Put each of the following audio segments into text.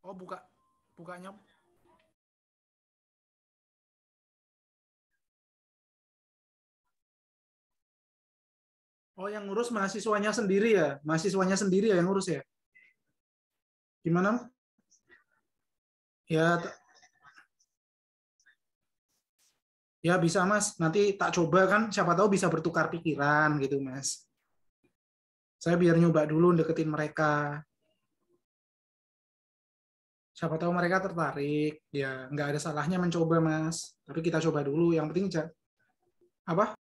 Oh, bukanya. Oh, yang ngurus mahasiswanya sendiri ya? Mahasiswanya sendiri ya yang ngurus ya? Gimana? Ya, ya bisa Mas. Nanti tak coba kan, siapa tahu bisa bertukar pikiran gitu Mas. Saya biar nyoba dulu deketin mereka. Siapa tahu mereka tertarik. Ya, nggak ada salahnya mencoba Mas. Tapi kita coba dulu. Yang penting apa?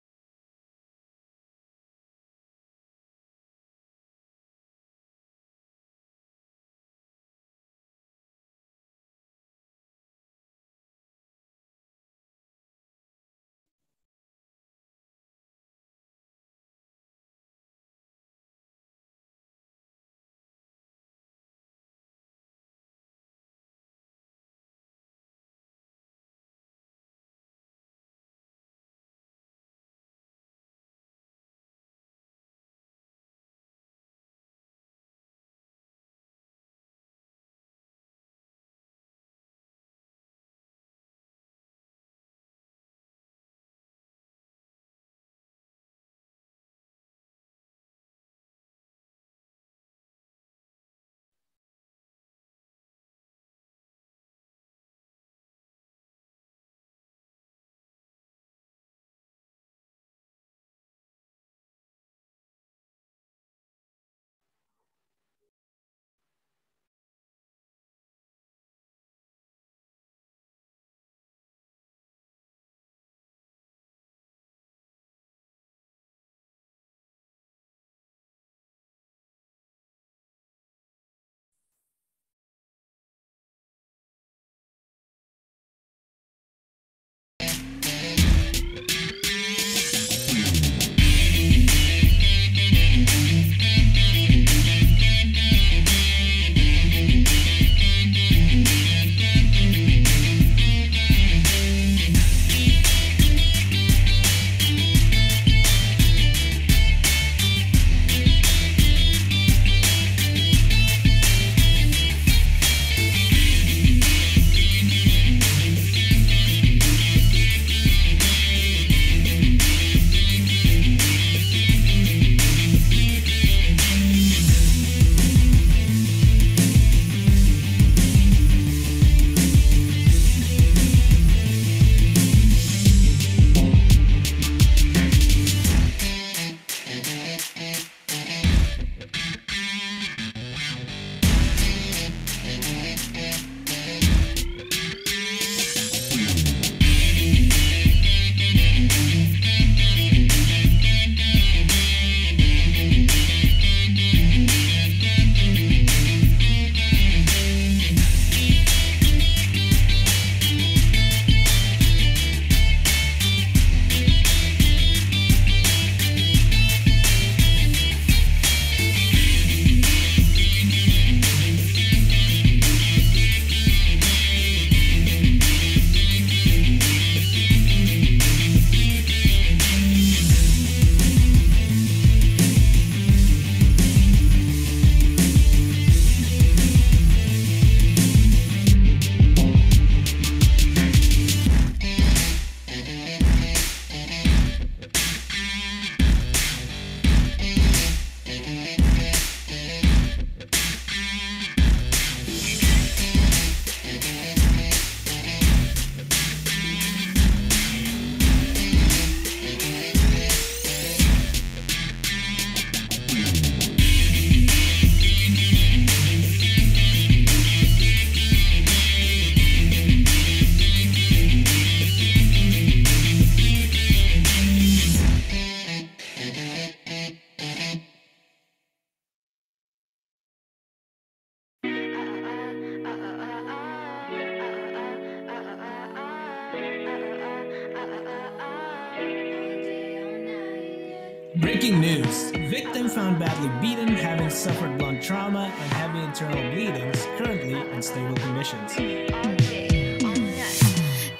Breaking news. Victim found badly beaten, having suffered blunt trauma and heavy internal bleedings, currently in stable conditions.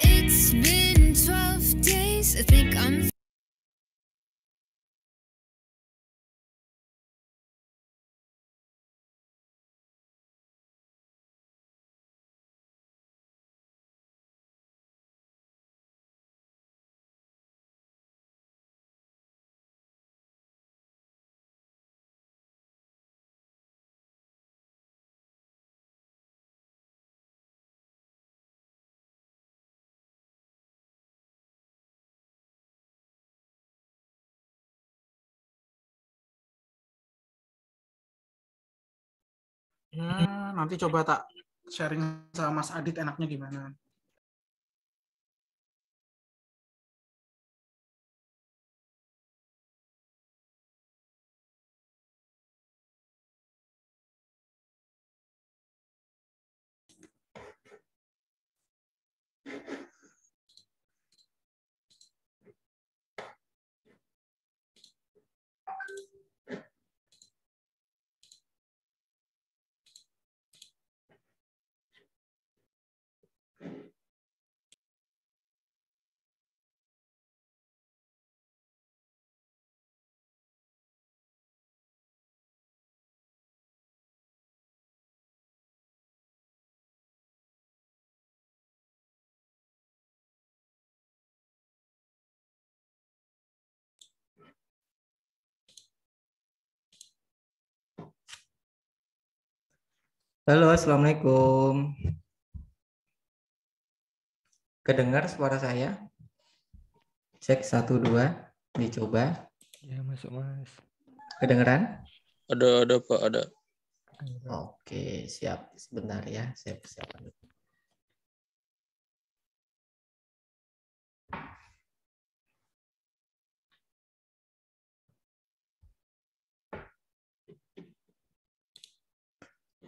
It's been 12 days, I think I'm Ya, nanti coba tak sharing sama Mas Adit enaknya gimana. Halo, Assalamualaikum. Kedengar suara saya? Cek 1, 2, dicoba. Ya, masuk Mas. Kedengeran? Ada Pak, ada. Oke, siap. Sebentar ya, saya persiapkan.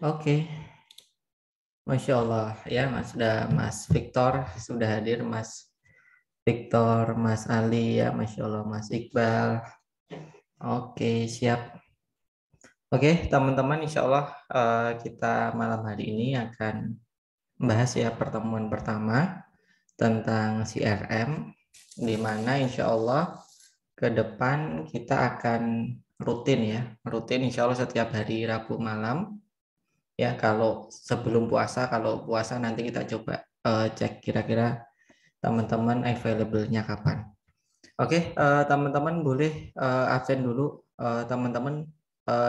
Oke. Masya Allah ya, Mas Victor sudah hadir, Mas Victor, Mas Ali ya, Masya Allah, Mas Iqbal. Oke, siap. Oke, teman-teman, insya Allah kita malam hari ini akan membahas ya pertemuan pertama tentang CRM, di mana insya Allah ke depan kita akan rutin ya, insya Allah setiap hari Rabu malam ya. Kalau sebelum puasa, kalau puasa nanti kita coba cek kira-kira teman-teman available-nya kapan. Oke, teman-teman boleh absen dulu, teman-teman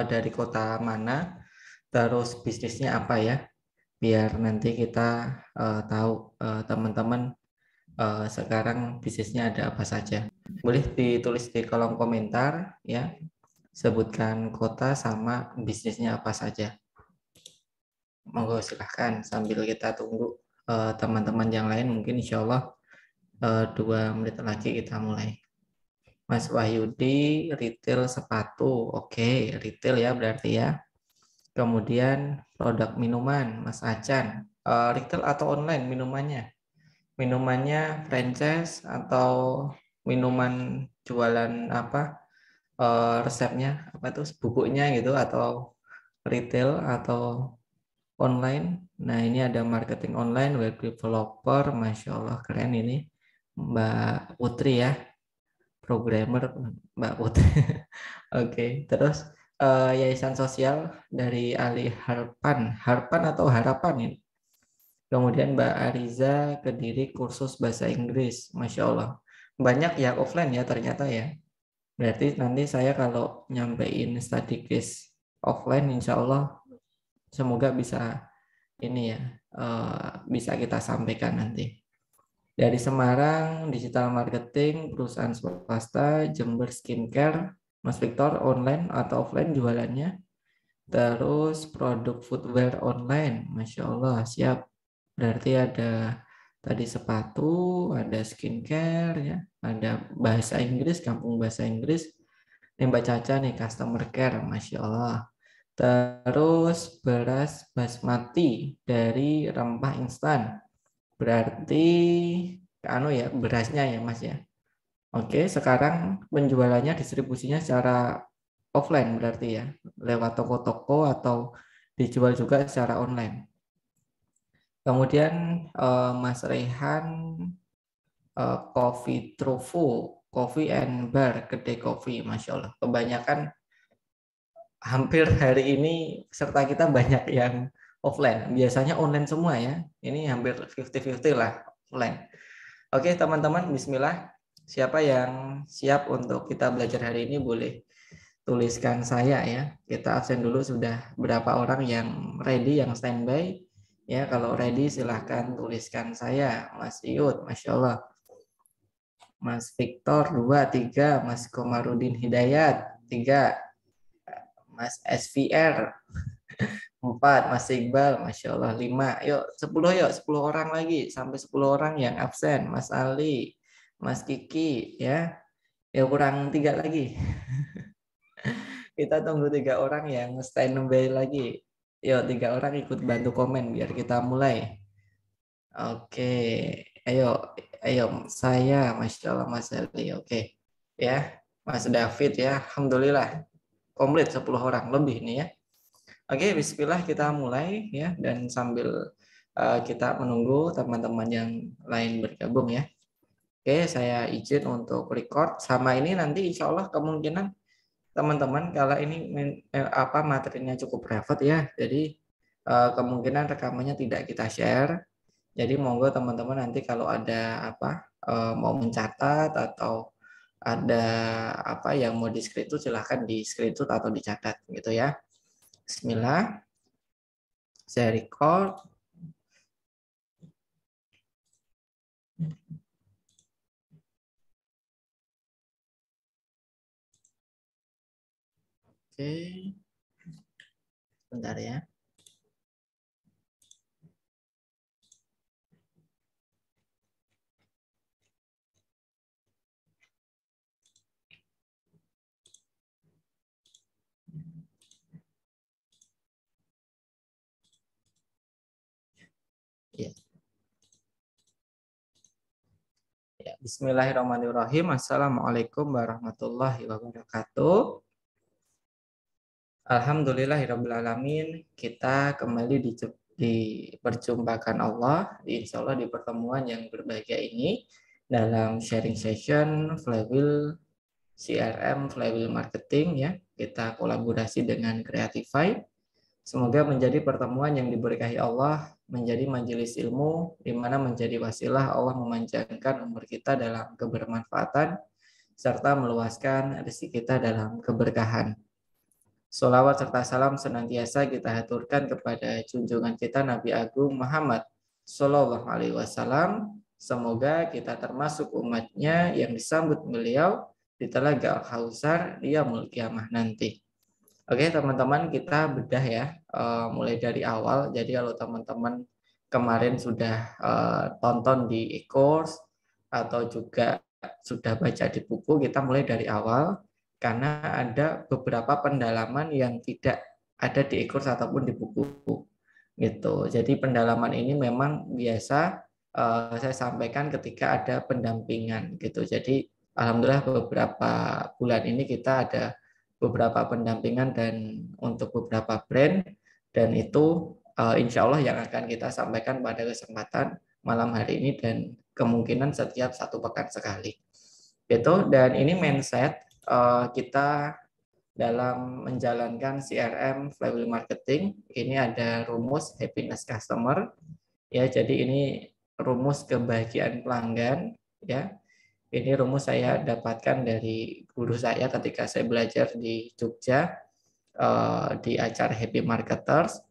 dari kota mana, terus bisnisnya apa ya, biar nanti kita tahu teman-teman sekarang bisnisnya ada apa saja. Boleh ditulis di kolom komentar ya, sebutkan kota sama bisnisnya apa saja. Monggo silahkan, sambil kita tunggu teman-teman yang lain, mungkin insya Allah 2 menit lagi kita mulai. Mas Wahyudi, retail sepatu. Oke, retail ya berarti ya. Kemudian produk minuman, Mas Acan. Retail atau online minumannya? Minumannya franchise atau minuman jualan apa? Resepnya apa tuh, bubuknya gitu, atau retail atau online. Nah, ini ada marketing online, web developer, Masya Allah keren ini Mbak Putri ya, programmer Mbak Putri. Oke, terus yayasan sosial dari Ali Harpan atau Harapan ini. Kemudian Mbak Ariza, Kediri, kursus bahasa Inggris, Masya Allah. Banyak ya offline ya ternyata ya. Berarti nanti saya kalau nyampein study case offline, insya Allah semoga bisa ini ya, bisa kita sampaikan nanti. Dari Semarang, digital marketing, perusahaan swasta, Jember skincare, Mas Victor, online atau offline jualannya. Terus produk footwear online, Masya Allah, siap. Berarti ada tadi sepatu, ada skincare, ya, ada bahasa Inggris, kampung bahasa Inggris. Ini Mbak Caca nih, customer care, Masya Allah. Terus beras basmati dari rempah instan. Berarti ya berasnya ya Mas ya. Oke, sekarang penjualannya, distribusinya secara offline berarti ya, lewat toko-toko atau dijual juga secara online. Kemudian Mas Rehan, Coffee Trufu, Coffee and Bar, kedai kopi, Masya Allah. Kebanyakan hampir hari ini peserta kita banyak yang offline. Biasanya online semua ya. Ini hampir 50-50 lah offline. Oke teman-teman, bismillah. Siapa yang siap untuk kita belajar hari ini boleh tuliskan saya ya. Kita absen dulu, sudah berapa orang yang ready, yang standby. Ya, kalau ready silahkan tuliskan saya. Mas Iyut, Masya Allah. Mas Victor 2, 3. Mas Komarudin Hidayat 3. Mas SVR 4, Mas Iqbal, Masya Allah. 5, yuk 10 orang lagi. Sampai 10 orang yang absen. Mas Ali, Mas Kiki, ya. Ya kurang 3 lagi. Kita tunggu 3 orang yang standby lagi. Yuk 3 orang ikut bantu komen biar kita mulai. Oke, ayo saya, Masya Allah Mas Ali. Oke, ya. Mas David ya, Alhamdulillah. Komplit 10 orang lebih nih ya. Oke, bismillah kita mulai ya, dan sambil kita menunggu teman-teman yang lain bergabung ya. Oke, saya izin untuk record. Sama ini nanti insya Allah kemungkinan teman-teman kalau ini materinya cukup private ya, jadi kemungkinan rekamannya tidak kita share. Jadi monggo teman-teman nanti kalau ada mau mencatat atau ada yang mau di screenshot silahkan di screenshot atau dicatat gitu ya. Bismillah. Saya record. Oke. Bentar ya. Ya, bismillahirrahmanirrahim. Assalamualaikum warahmatullahi wabarakatuh. Alhamdulillahirrahmanirrahim. Kita kembali diperjumpakan Allah, insya Allah di pertemuan yang berbahagia ini dalam sharing session Flywheel CRM, Flywheel Marketing ya. Kita kolaborasi dengan Creatify. Semoga menjadi pertemuan yang diberkahi Allah, menjadi majelis ilmu, di mana menjadi wasilah Allah memanjangkan umur kita dalam kebermanfaatan, serta meluaskan rezeki kita dalam keberkahan. Sholawat serta salam senantiasa kita haturkan kepada junjungan kita Nabi Agung Muhammad Sallallahu Alaihi Wasallam. Semoga kita termasuk umatnya yang disambut beliau di Telaga Al-Kausar di Yaumul Qiyamah nanti. Oke teman-teman, kita bedah ya mulai dari awal. Jadi kalau teman-teman kemarin sudah tonton di e-course atau juga sudah baca di buku, kita mulai dari awal karena ada beberapa pendalaman yang tidak ada di e-course ataupun di buku gitu. Jadi pendalaman ini memang biasa saya sampaikan ketika ada pendampingan gitu. Jadi alhamdulillah beberapa bulan ini kita ada beberapa pendampingan dan untuk beberapa brand, dan itu insya Allah yang akan kita sampaikan pada kesempatan malam hari ini dan kemungkinan setiap 1 pekan sekali gitu. Dan ini mindset kita dalam menjalankan CRM Flywheel Marketing. Ini ada rumus happiness customer ya, jadi ini rumus kebahagiaan pelanggan ya. Ini rumus saya dapatkan dari guru saya ketika saya belajar di Jogja di acara Happy Marketers.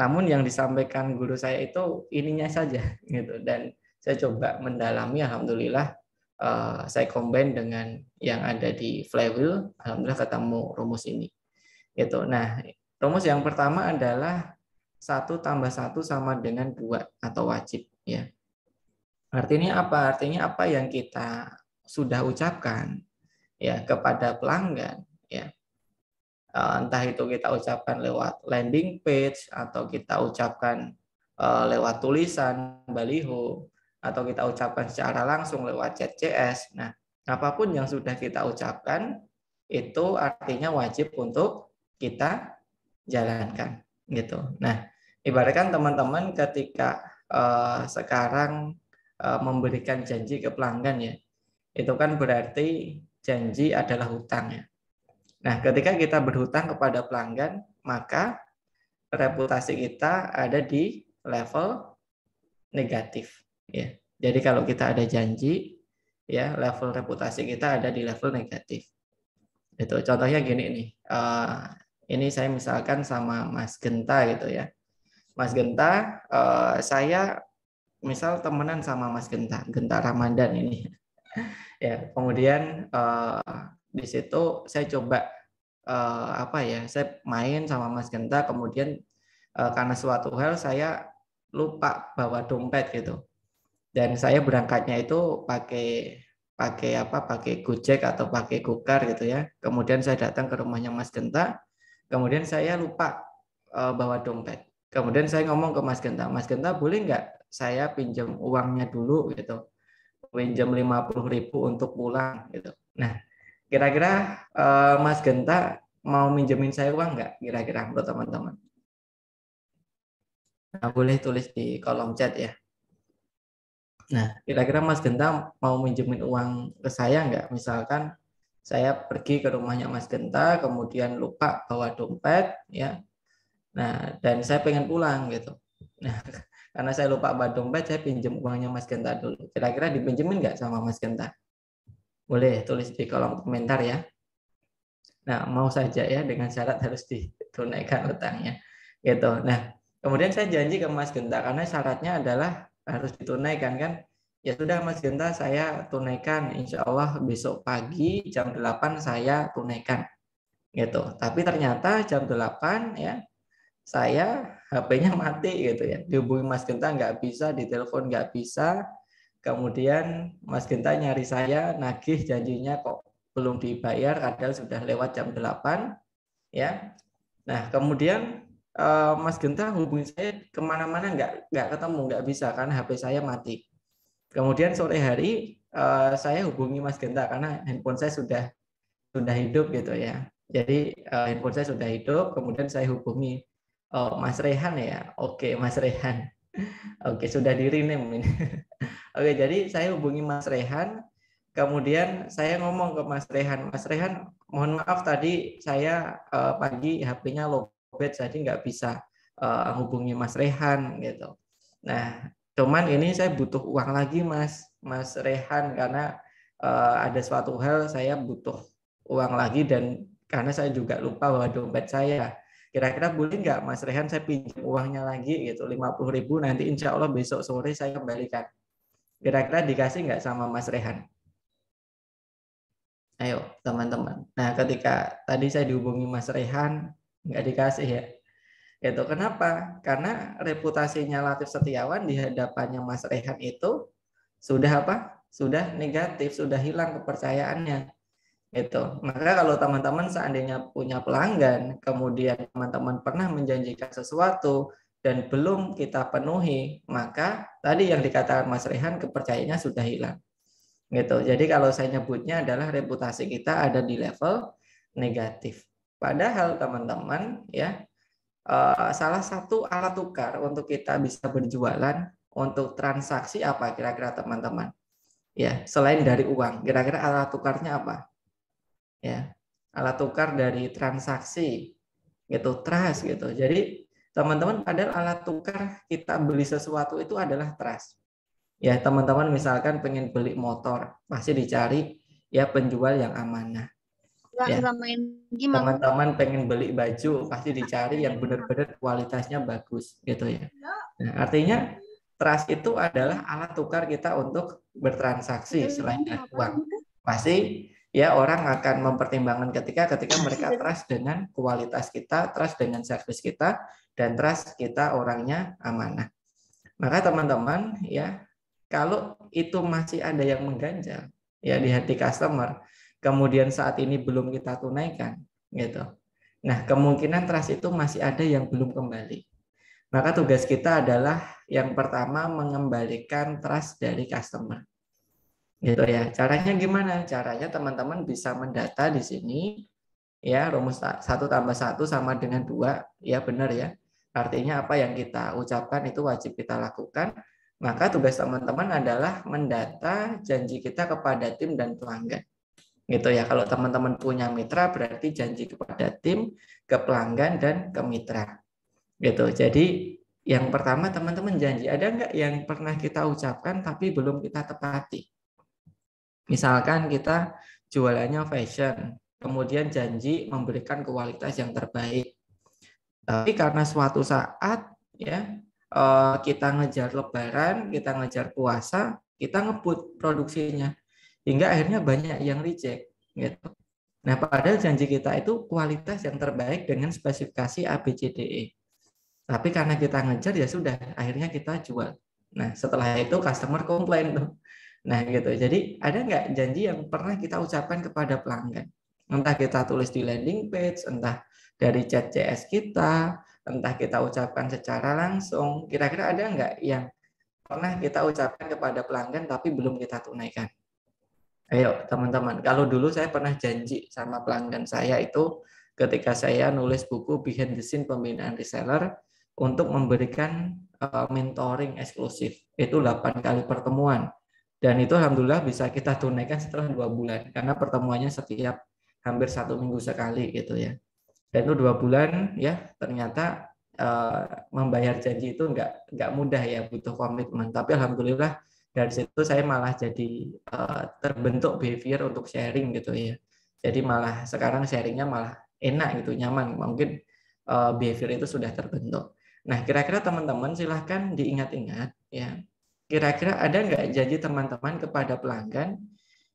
Namun yang disampaikan guru saya itu ininya saja gitu, dan saya coba mendalami, alhamdulillah saya combine dengan yang ada di Flywheel, alhamdulillah ketemu rumus ini gitu. Nah, rumus yang pertama adalah 1 + 1 sama dengan 2 atau wajib ya. Artinya apa? Artinya apa yang kita sudah ucapkan ya kepada pelanggan ya. Entah itu kita ucapkan lewat landing page atau kita ucapkan lewat tulisan baliho atau kita ucapkan secara langsung lewat chat CS. Nah, apapun yang sudah kita ucapkan itu artinya wajib untuk kita jalankan gitu. Nah, ibaratkan teman-teman ketika sekarang memberikan janji ke pelanggan ya, itu kan berarti janji adalah hutang ya. Nah, ketika kita berhutang kepada pelanggan, maka reputasi kita ada di level negatif ya. Jadi kalau kita ada janji ya, level reputasi kita ada di level negatif. Itu contohnya gini nih. Ini saya misalkan sama Mas Genta gitu ya. Mas Genta, saya misal temenan sama Mas Genta Ramadan ini. Ya, kemudian di situ saya coba saya main sama Mas Genta, kemudian karena suatu hal saya lupa bawa dompet gitu. Dan saya berangkatnya itu pakai Gojek atau pakai Gokar gitu ya. Kemudian saya datang ke rumahnya Mas Genta, kemudian saya lupa bawa dompet. Kemudian saya ngomong ke Mas Genta boleh nggak saya pinjam uangnya dulu gitu, pinjam 50.000 untuk pulang gitu. Nah, kira-kira Mas Genta mau minjemin saya uang nggak kira-kira menurut teman-teman? Nah, boleh tulis di kolom chat ya. Nah, kira-kira Mas Genta mau minjemin uang ke saya nggak? Misalkan saya pergi ke rumahnya Mas Genta, kemudian lupa bawa dompet, ya. Nah, dan saya pengen pulang gitu. Nah, karena saya lupa bawa dompet, saya pinjam uangnya Mas Genta dulu. Kira-kira dipinjemin nggak sama Mas Genta? Boleh tulis di kolom komentar ya. Nah, mau saja ya, dengan syarat harus ditunaikan utangnya. Gitu. Nah, kemudian saya janji ke Mas Genta, karena syaratnya adalah harus ditunaikan kan. Ya sudah Mas Genta, saya tunaikan. Insya Allah besok pagi jam 8 saya tunaikan. Gitu. Tapi ternyata jam 8 ya, saya HP-nya mati gitu ya. Dihubungi Mas Genta nggak bisa, ditelepon nggak bisa. Kemudian Mas Genta nyari saya, nagih janjinya kok belum dibayar, padahal sudah lewat jam 8 ya. Nah, kemudian Mas Genta hubungi saya kemana-mana nggak ketemu, nggak bisa karena HP saya mati. Kemudian sore hari saya hubungi Mas Genta karena handphone saya sudah hidup gitu ya. Jadi handphone saya sudah hidup, kemudian saya hubungi Mas Rehan ya. Oke, Mas Rehan. Oke, sudah di rename ini. Oke, jadi saya hubungi Mas Rehan. Kemudian saya ngomong ke Mas Rehan, mohon maaf tadi saya pagi HP-nya lowbat, jadi nggak bisa hubungi Mas Rehan gitu. Nah, cuman ini saya butuh uang lagi Mas Rehan, karena ada suatu hal saya butuh uang lagi, dan karena saya juga lupa bawa dompet saya. Kira-kira boleh nggak Mas Rehan saya pinjam uangnya lagi gitu, 50.000, nanti insya Allah besok sore saya kembalikan. Kira-kira dikasih nggak sama Mas Rehan? Ayo teman-teman. Nah, ketika tadi saya dihubungi Mas Rehan, nggak dikasih ya. Itu kenapa? Karena reputasinya Latif Setiawan di hadapannya Mas Rehan itu sudah apa? Sudah negatif, sudah hilang kepercayaannya. Gitu. Maka kalau teman-teman seandainya punya pelanggan, kemudian teman-teman pernah menjanjikan sesuatu dan belum kita penuhi, maka tadi yang dikatakan Mas Rehan, kepercayaannya sudah hilang. Gitu. Jadi kalau saya nyebutnya adalah reputasi kita ada di level negatif. Padahal teman-teman ya, salah satu alat tukar untuk kita bisa berjualan, untuk transaksi apa kira-kira teman-teman? Ya, selain dari uang, kira-kira alat tukarnya apa? Ya, alat tukar dari transaksi gitu, trust gitu. Jadi teman-teman, padahal alat tukar kita beli sesuatu itu adalah trust. Ya, teman-teman misalkan pengen beli motor, pasti dicari ya penjual yang amanah. Ya. Teman-teman pengen beli baju, pasti dicari yang benar-benar kualitasnya bagus gitu ya. Nah, artinya trust itu adalah alat tukar kita untuk bertransaksi selain dari uang. Pasti ya orang akan mempertimbangkan ketika mereka trust dengan kualitas kita, trust dengan service kita, dan trust kita orangnya amanah. Maka teman-teman ya, kalau itu masih ada yang mengganjal ya di hati customer, kemudian saat ini belum kita tunaikan gitu. Nah, kemungkinan trust itu masih ada yang belum kembali. Maka tugas kita adalah yang pertama mengembalikan trust dari customer. Gitu ya. Caranya gimana? Caranya teman-teman bisa mendata di sini ya, rumus 1 tambah 1 sama dengan 2, ya benar ya. Artinya apa yang kita ucapkan itu wajib kita lakukan. Maka tugas teman-teman adalah mendata janji kita kepada tim dan pelanggan. Gitu ya. Kalau teman-teman punya mitra, berarti janji kepada tim, ke pelanggan, dan ke mitra. Gitu. Jadi yang pertama teman-teman janji, ada nggak yang pernah kita ucapkan tapi belum kita tepati? Misalkan kita jualannya fashion, kemudian janji memberikan kualitas yang terbaik. Tapi karena suatu saat ya kita ngejar lebaran, kita ngejar puasa, kita ngebut produksinya. Hingga akhirnya banyak yang reject gitu. Nah, padahal janji kita itu kualitas yang terbaik dengan spesifikasi ABCDE. Tapi karena kita ngejar ya sudah, akhirnya kita jual. Nah, setelah itu customer komplain tuh. Nah, gitu. Jadi ada nggak janji yang pernah kita ucapkan kepada pelanggan? Entah kita tulis di landing page, entah dari chat CS kita, entah kita ucapkan secara langsung. Kira-kira ada nggak yang pernah kita ucapkan kepada pelanggan tapi belum kita tunaikan? Ayo teman-teman, kalau dulu saya pernah janji sama pelanggan saya itu ketika saya nulis buku Behind the Scene Pembinaan Reseller untuk memberikan mentoring eksklusif. Itu 8 kali pertemuan. Dan itu alhamdulillah bisa kita tunaikan setelah 2 bulan. Karena pertemuannya setiap hampir 1 minggu sekali gitu ya. Dan itu 2 bulan ya ternyata membayar janji itu nggak mudah ya, butuh komitmen. Tapi alhamdulillah dari situ saya malah jadi terbentuk behavior untuk sharing gitu ya. Jadi malah sekarang sharingnya malah enak gitu, nyaman. Mungkin behavior itu sudah terbentuk. Nah, kira-kira teman-teman silahkan diingat-ingat ya. Kira-kira ada nggak janji teman-teman kepada pelanggan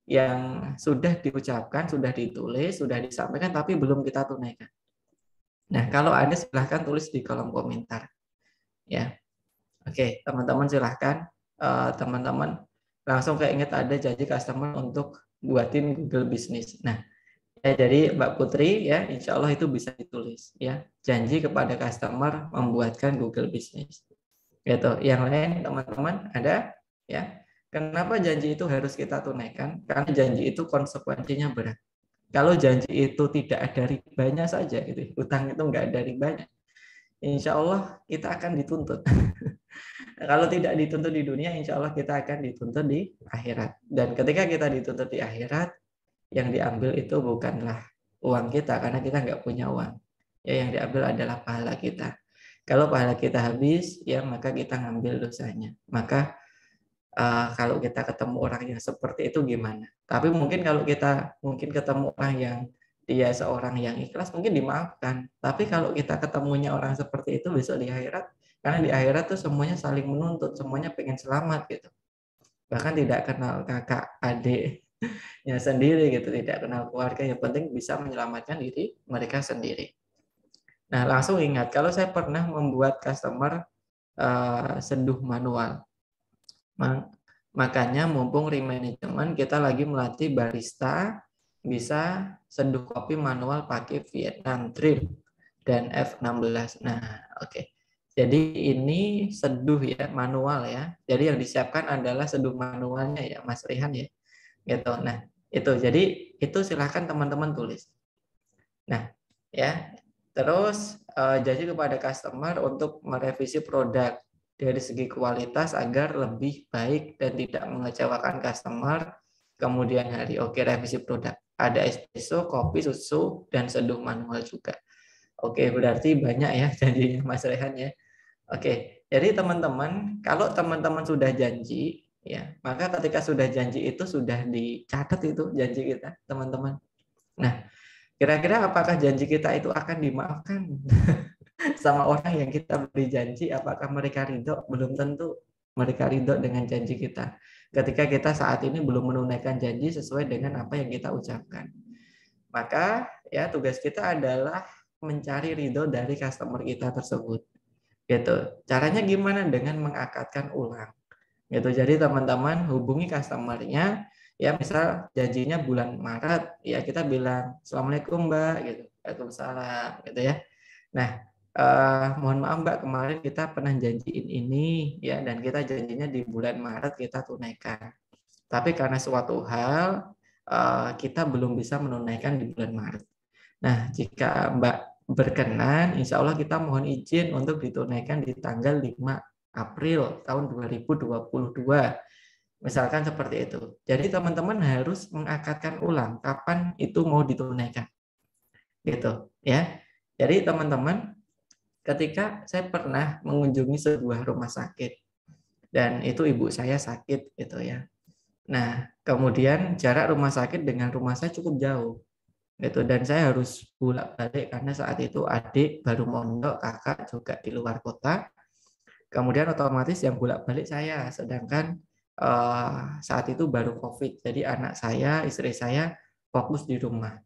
yang sudah diucapkan, sudah ditulis, sudah disampaikan, tapi belum kita tunaikan? Nah, kalau ada silahkan tulis di kolom komentar. Ya, oke, teman-teman silahkan. Teman-teman langsung keinget ada janji customer untuk buatin Google Business. Nah, ya, jadi Mbak Putri ya, insya Allah itu bisa ditulis ya. Janji kepada customer membuatkan Google Business. Gitu. Yang lain teman-teman ada ya. Kenapa janji itu harus kita tunaikan? Karena janji itu konsekuensinya berat. Kalau janji itu tidak ada ribanya saja, gitu, utang itu nggak ada ribanya, insya Allah kita akan dituntut. Kalau tidak dituntut di dunia, insya Allah kita akan dituntut di akhirat. Dan ketika kita dituntut di akhirat, yang diambil itu bukanlah uang kita, karena kita nggak punya uang. Ya, yang diambil adalah pahala kita. Kalau pahala kita habis, ya maka kita ngambil dosanya. Maka kalau kita ketemu orang yang seperti itu gimana? Tapi mungkin kalau kita ketemu orang yang dia seorang yang ikhlas, mungkin dimaafkan. Tapi kalau kita ketemunya orang seperti itu besok di akhirat, karena di akhirat tuh semuanya saling menuntut, semuanya pengen selamat gitu. Bahkan tidak kenal kakak adiknya sendiri gitu, tidak kenal keluarga, yang penting bisa menyelamatkan diri mereka sendiri. Nah, langsung ingat, kalau saya pernah membuat customer seduh manual. Makanya mumpung remanajemen kita lagi melatih barista bisa seduh kopi manual pakai Vietnam Drip dan F16. Nah, oke. Jadi ini seduh ya, manual ya. Jadi yang disiapkan adalah seduh manualnya ya, Mas Rihan ya. Gitu. Nah, itu. Jadi itu silahkan teman-teman tulis. Nah, ya. Terus janji kepada customer untuk merevisi produk dari segi kualitas agar lebih baik dan tidak mengecewakan customer kemudian hari. Oke, revisi produk. Ada espresso, kopi, susu, dan seduh manual juga. Oke, berarti banyak ya janjinya Mas Rehan ya. Oke, jadi teman-teman, kalau teman-teman sudah janji, ya maka ketika sudah janji itu sudah dicatat itu janji kita, teman-teman. Nah, kira-kira apakah janji kita itu akan dimaafkan? Sama orang yang kita beri janji, apakah mereka ridho? Belum tentu mereka ridho dengan janji kita. Ketika kita saat ini belum menunaikan janji sesuai dengan apa yang kita ucapkan. Maka ya tugas kita adalah mencari ridho dari customer kita tersebut. Gitu. Caranya gimana? Dengan mengakadkan ulang. Gitu. Jadi teman-teman hubungi customernya, ya misal janjinya bulan Maret, ya kita bilang Assalamualaikum Mbak, gitu. Waalaikumsalam, gitu ya. Nah, mohon maaf Mbak, kemarin kita pernah janjiin ini ya, dan kita janjinya di bulan Maret kita tunaikan. Tapi karena suatu hal kita belum bisa menunaikan di bulan Maret. Nah, jika Mbak berkenan, insya Allah kita mohon izin untuk ditunaikan di tanggal 5 April tahun 2022. Misalkan seperti itu. Jadi teman-teman harus mengakadkan ulang kapan itu mau ditunaikan. Gitu ya. Jadi teman-teman, ketika saya pernah mengunjungi sebuah rumah sakit dan itu ibu saya sakit gitu ya. Nah, kemudian jarak rumah sakit dengan rumah saya cukup jauh. Gitu, dan saya harus bolak-balik karena saat itu adik baru mondok, kakak juga di luar kota. Kemudian otomatis yang bolak-balik saya, sedangkan saat itu baru COVID. Jadi anak saya, istri saya fokus di rumah.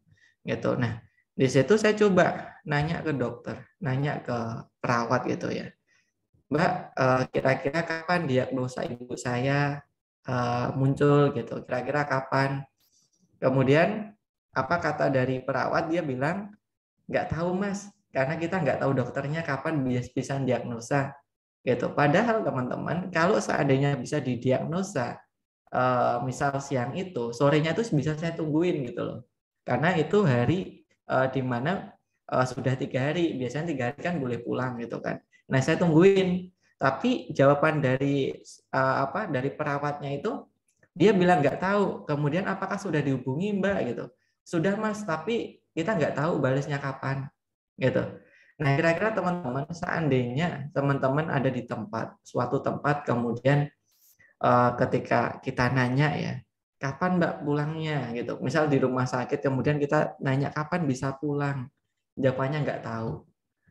gitu. Nah, di situ saya coba nanya ke dokter, nanya ke perawat gitu ya. Mbak, kira-kira kapan diagnosa ibu saya muncul gitu? Kira-kira kapan? Kemudian apa kata dari perawat? Dia bilang, nggak tahu mas, karena kita nggak tahu dokternya kapan bisa diagnosa gitu. Padahal teman-teman, kalau seandainya bisa didiagnosa, misal siang itu, sorenya tuh bisa saya tungguin gitu loh. Karena itu hari di mana sudah 3 hari, biasanya 3 hari kan boleh pulang gitu kan. Nah saya tungguin, tapi jawaban dari dari perawatnya itu dia bilang nggak tahu. Kemudian apakah sudah dihubungi Mbak gitu? Sudah Mas, tapi kita nggak tahu balasnya kapan gitu. Nah kira-kira teman-teman, seandainya teman-teman ada di suatu tempat, kemudian ketika kita nanya ya, kapan Mbak pulangnya gitu. Misal di rumah sakit, kemudian kita nanya kapan bisa pulang, jawabannya nggak tahu.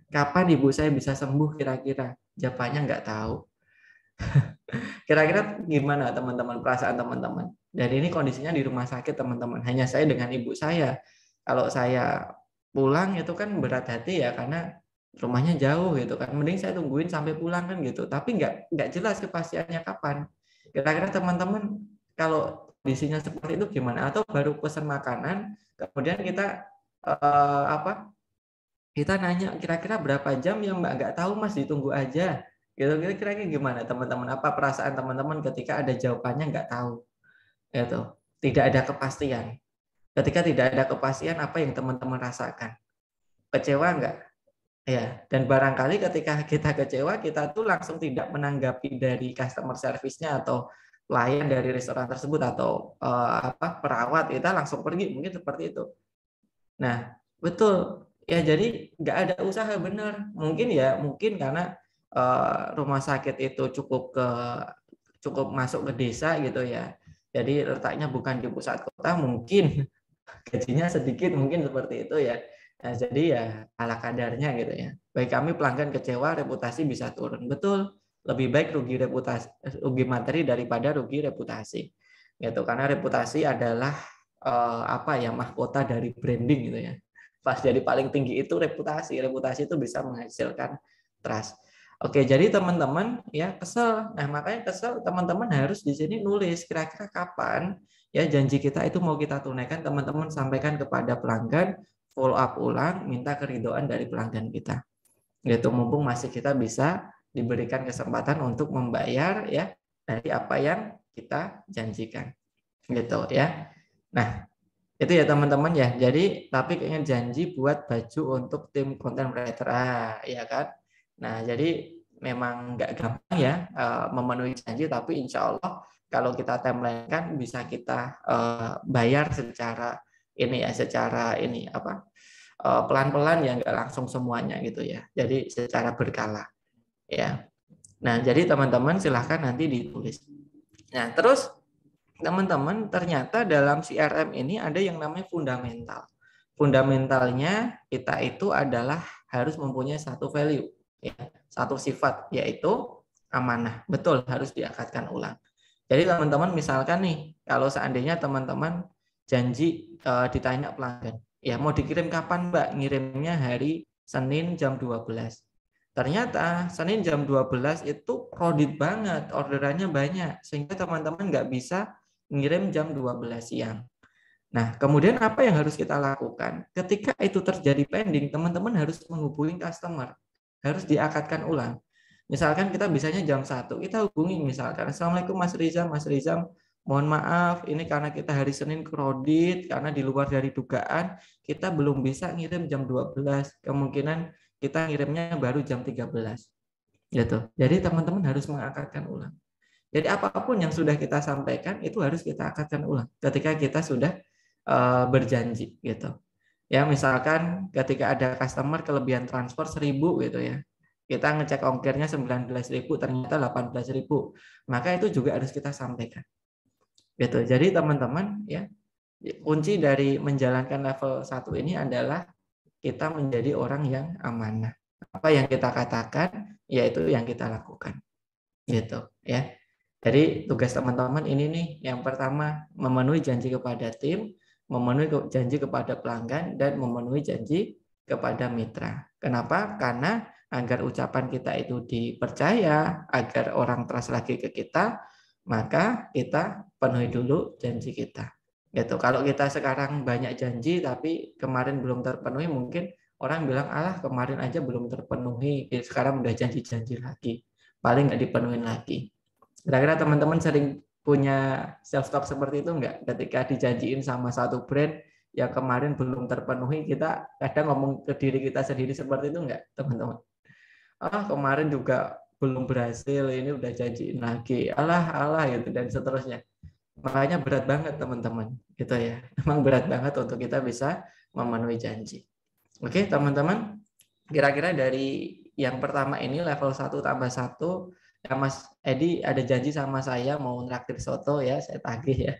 Kapan ibu saya bisa sembuh kira-kira, jawabannya nggak tahu. Kira-kira gimana teman-teman perasaan teman-teman? Dan ini kondisinya di rumah sakit teman-teman. Hanya saya dengan ibu saya. Kalau saya pulang itu kan berat hati ya, karena rumahnya jauh gitu kan. Mending saya tungguin sampai pulang kan gitu. Tapi nggak jelas kepastiannya kapan. Kira-kira teman-teman kalau kondisinya seperti itu gimana? Atau baru pesan makanan, kemudian kita kita nanya kira-kira berapa jam ya Mbak? Nggak tahu Mas, ditunggu aja. Gitu, kira-kira gimana teman-teman? Apa perasaan teman-teman ketika ada jawabannya nggak tahu? Gitu. Tidak ada kepastian. Ketika tidak ada kepastian, apa yang teman-teman rasakan? Kecewa nggak? Ya, dan barangkali ketika kita kecewa, kita tuh langsung tidak menanggapi dari customer service-nya atau pelayan dari restoran tersebut atau perawat, kita langsung pergi, mungkin seperti itu. Nah, betul. Ya, jadi nggak ada usaha benar. Mungkin karena rumah sakit itu cukup masuk ke desa gitu ya. Jadi letaknya bukan di pusat kota, mungkin gajinya sedikit, mungkin seperti itu ya. Nah, jadi ya ala kadarnya gitu ya. Baik kami pelanggan kecewa, reputasi bisa turun. Betul, lebih baik rugi materi daripada rugi reputasi. Gitu, karena reputasi adalah mahkota dari branding gitu ya. Pas jadi paling tinggi itu reputasi. Reputasi itu bisa menghasilkan trust. Oke, jadi teman-teman ya kesel. Nah, makanya kesel teman-teman harus di sini nulis kira-kira kapan ya janji kita itu mau kita tunaikan, teman-teman sampaikan kepada pelanggan, follow up ulang, minta keridhaan dari pelanggan kita. Gitu, mumpung masih kita bisa diberikan kesempatan untuk membayar ya dari apa yang kita janjikan. Gitu ya. Nah, itu ya teman-teman ya. Jadi tapi kayaknya janji buat baju untuk tim content writer ya kan. Nah, jadi memang nggak gampang ya memenuhi janji, tapi insya Allah kalau kita timeline kan bisa kita bayar secara pelan-pelan ya, nggak langsung semuanya gitu ya. Jadi secara berkala ya. Nah, jadi teman-teman silahkan nanti ditulis. Nah, terus teman-teman ternyata dalam CRM ini ada yang namanya fundamental. Fundamentalnya kita itu adalah harus mempunyai satu value. Ya, satu sifat yaitu amanah. Betul, harus diakatkan ulang. Jadi teman-teman misalkan nih, kalau seandainya teman-teman janji ditanya pelanggan, ya mau dikirim kapan Mbak? Ngirimnya hari Senin jam 12. Ternyata Senin jam 12 itu crowded banget, orderannya banyak, sehingga teman-teman nggak bisa ngirim jam 12 siang. Nah, kemudian apa yang harus kita lakukan? Ketika itu terjadi pending, teman-teman harus menghubungi customer. Harus diakatkan ulang. Misalkan kita bisanya jam 1, kita hubungi misalkan, Assalamualaikum Mas Rizam, mohon maaf, ini karena kita hari Senin crowded, karena di luar dari dugaan, kita belum bisa ngirim jam 12, kemungkinan kita ngirimnya baru jam 13. Gitu. Jadi teman-teman harus mengakatkan ulang. Jadi apapun yang sudah kita sampaikan, itu harus kita akatkan ulang ketika kita sudah berjanji gitu. Ya, misalkan ketika ada customer kelebihan transfer 1.000 gitu ya. Kita ngecek ongkirnya 19.000, ternyata 18.000. Maka itu juga harus kita sampaikan. Gitu. Jadi teman-teman ya, kunci dari menjalankan level 1 ini adalah kita menjadi orang yang amanah. Apa yang kita katakan, yaitu yang kita lakukan. Gitu ya. Jadi tugas teman-teman ini nih, yang pertama memenuhi janji kepada tim, memenuhi janji kepada pelanggan, dan memenuhi janji kepada mitra. Kenapa? Karena agar ucapan kita itu dipercaya, agar orang trust lagi ke kita, maka kita penuhi dulu janji kita. Gitu. Kalau kita sekarang banyak janji tapi kemarin belum terpenuhi, mungkin orang bilang, alah kemarin aja belum terpenuhi, sekarang udah janji-janji lagi, paling nggak dipenuhin lagi. Kira-kira teman-teman sering punya self-talk seperti itu enggak? Ketika dijanjiin sama satu brand yang kemarin belum terpenuhi, kita kadang ngomong ke diri kita sendiri seperti itu enggak, teman-teman? Ah, kemarin juga belum berhasil, ini udah janjiin lagi, alah gitu, dan seterusnya. Makanya berat banget teman-teman, gitu ya. Memang berat banget untuk kita bisa memenuhi janji. Oke, teman-teman. Kira-kira dari yang pertama ini level 1 tambah 1, ya Mas Edi ada janji sama saya mau nraktir soto ya, saya tagih ya.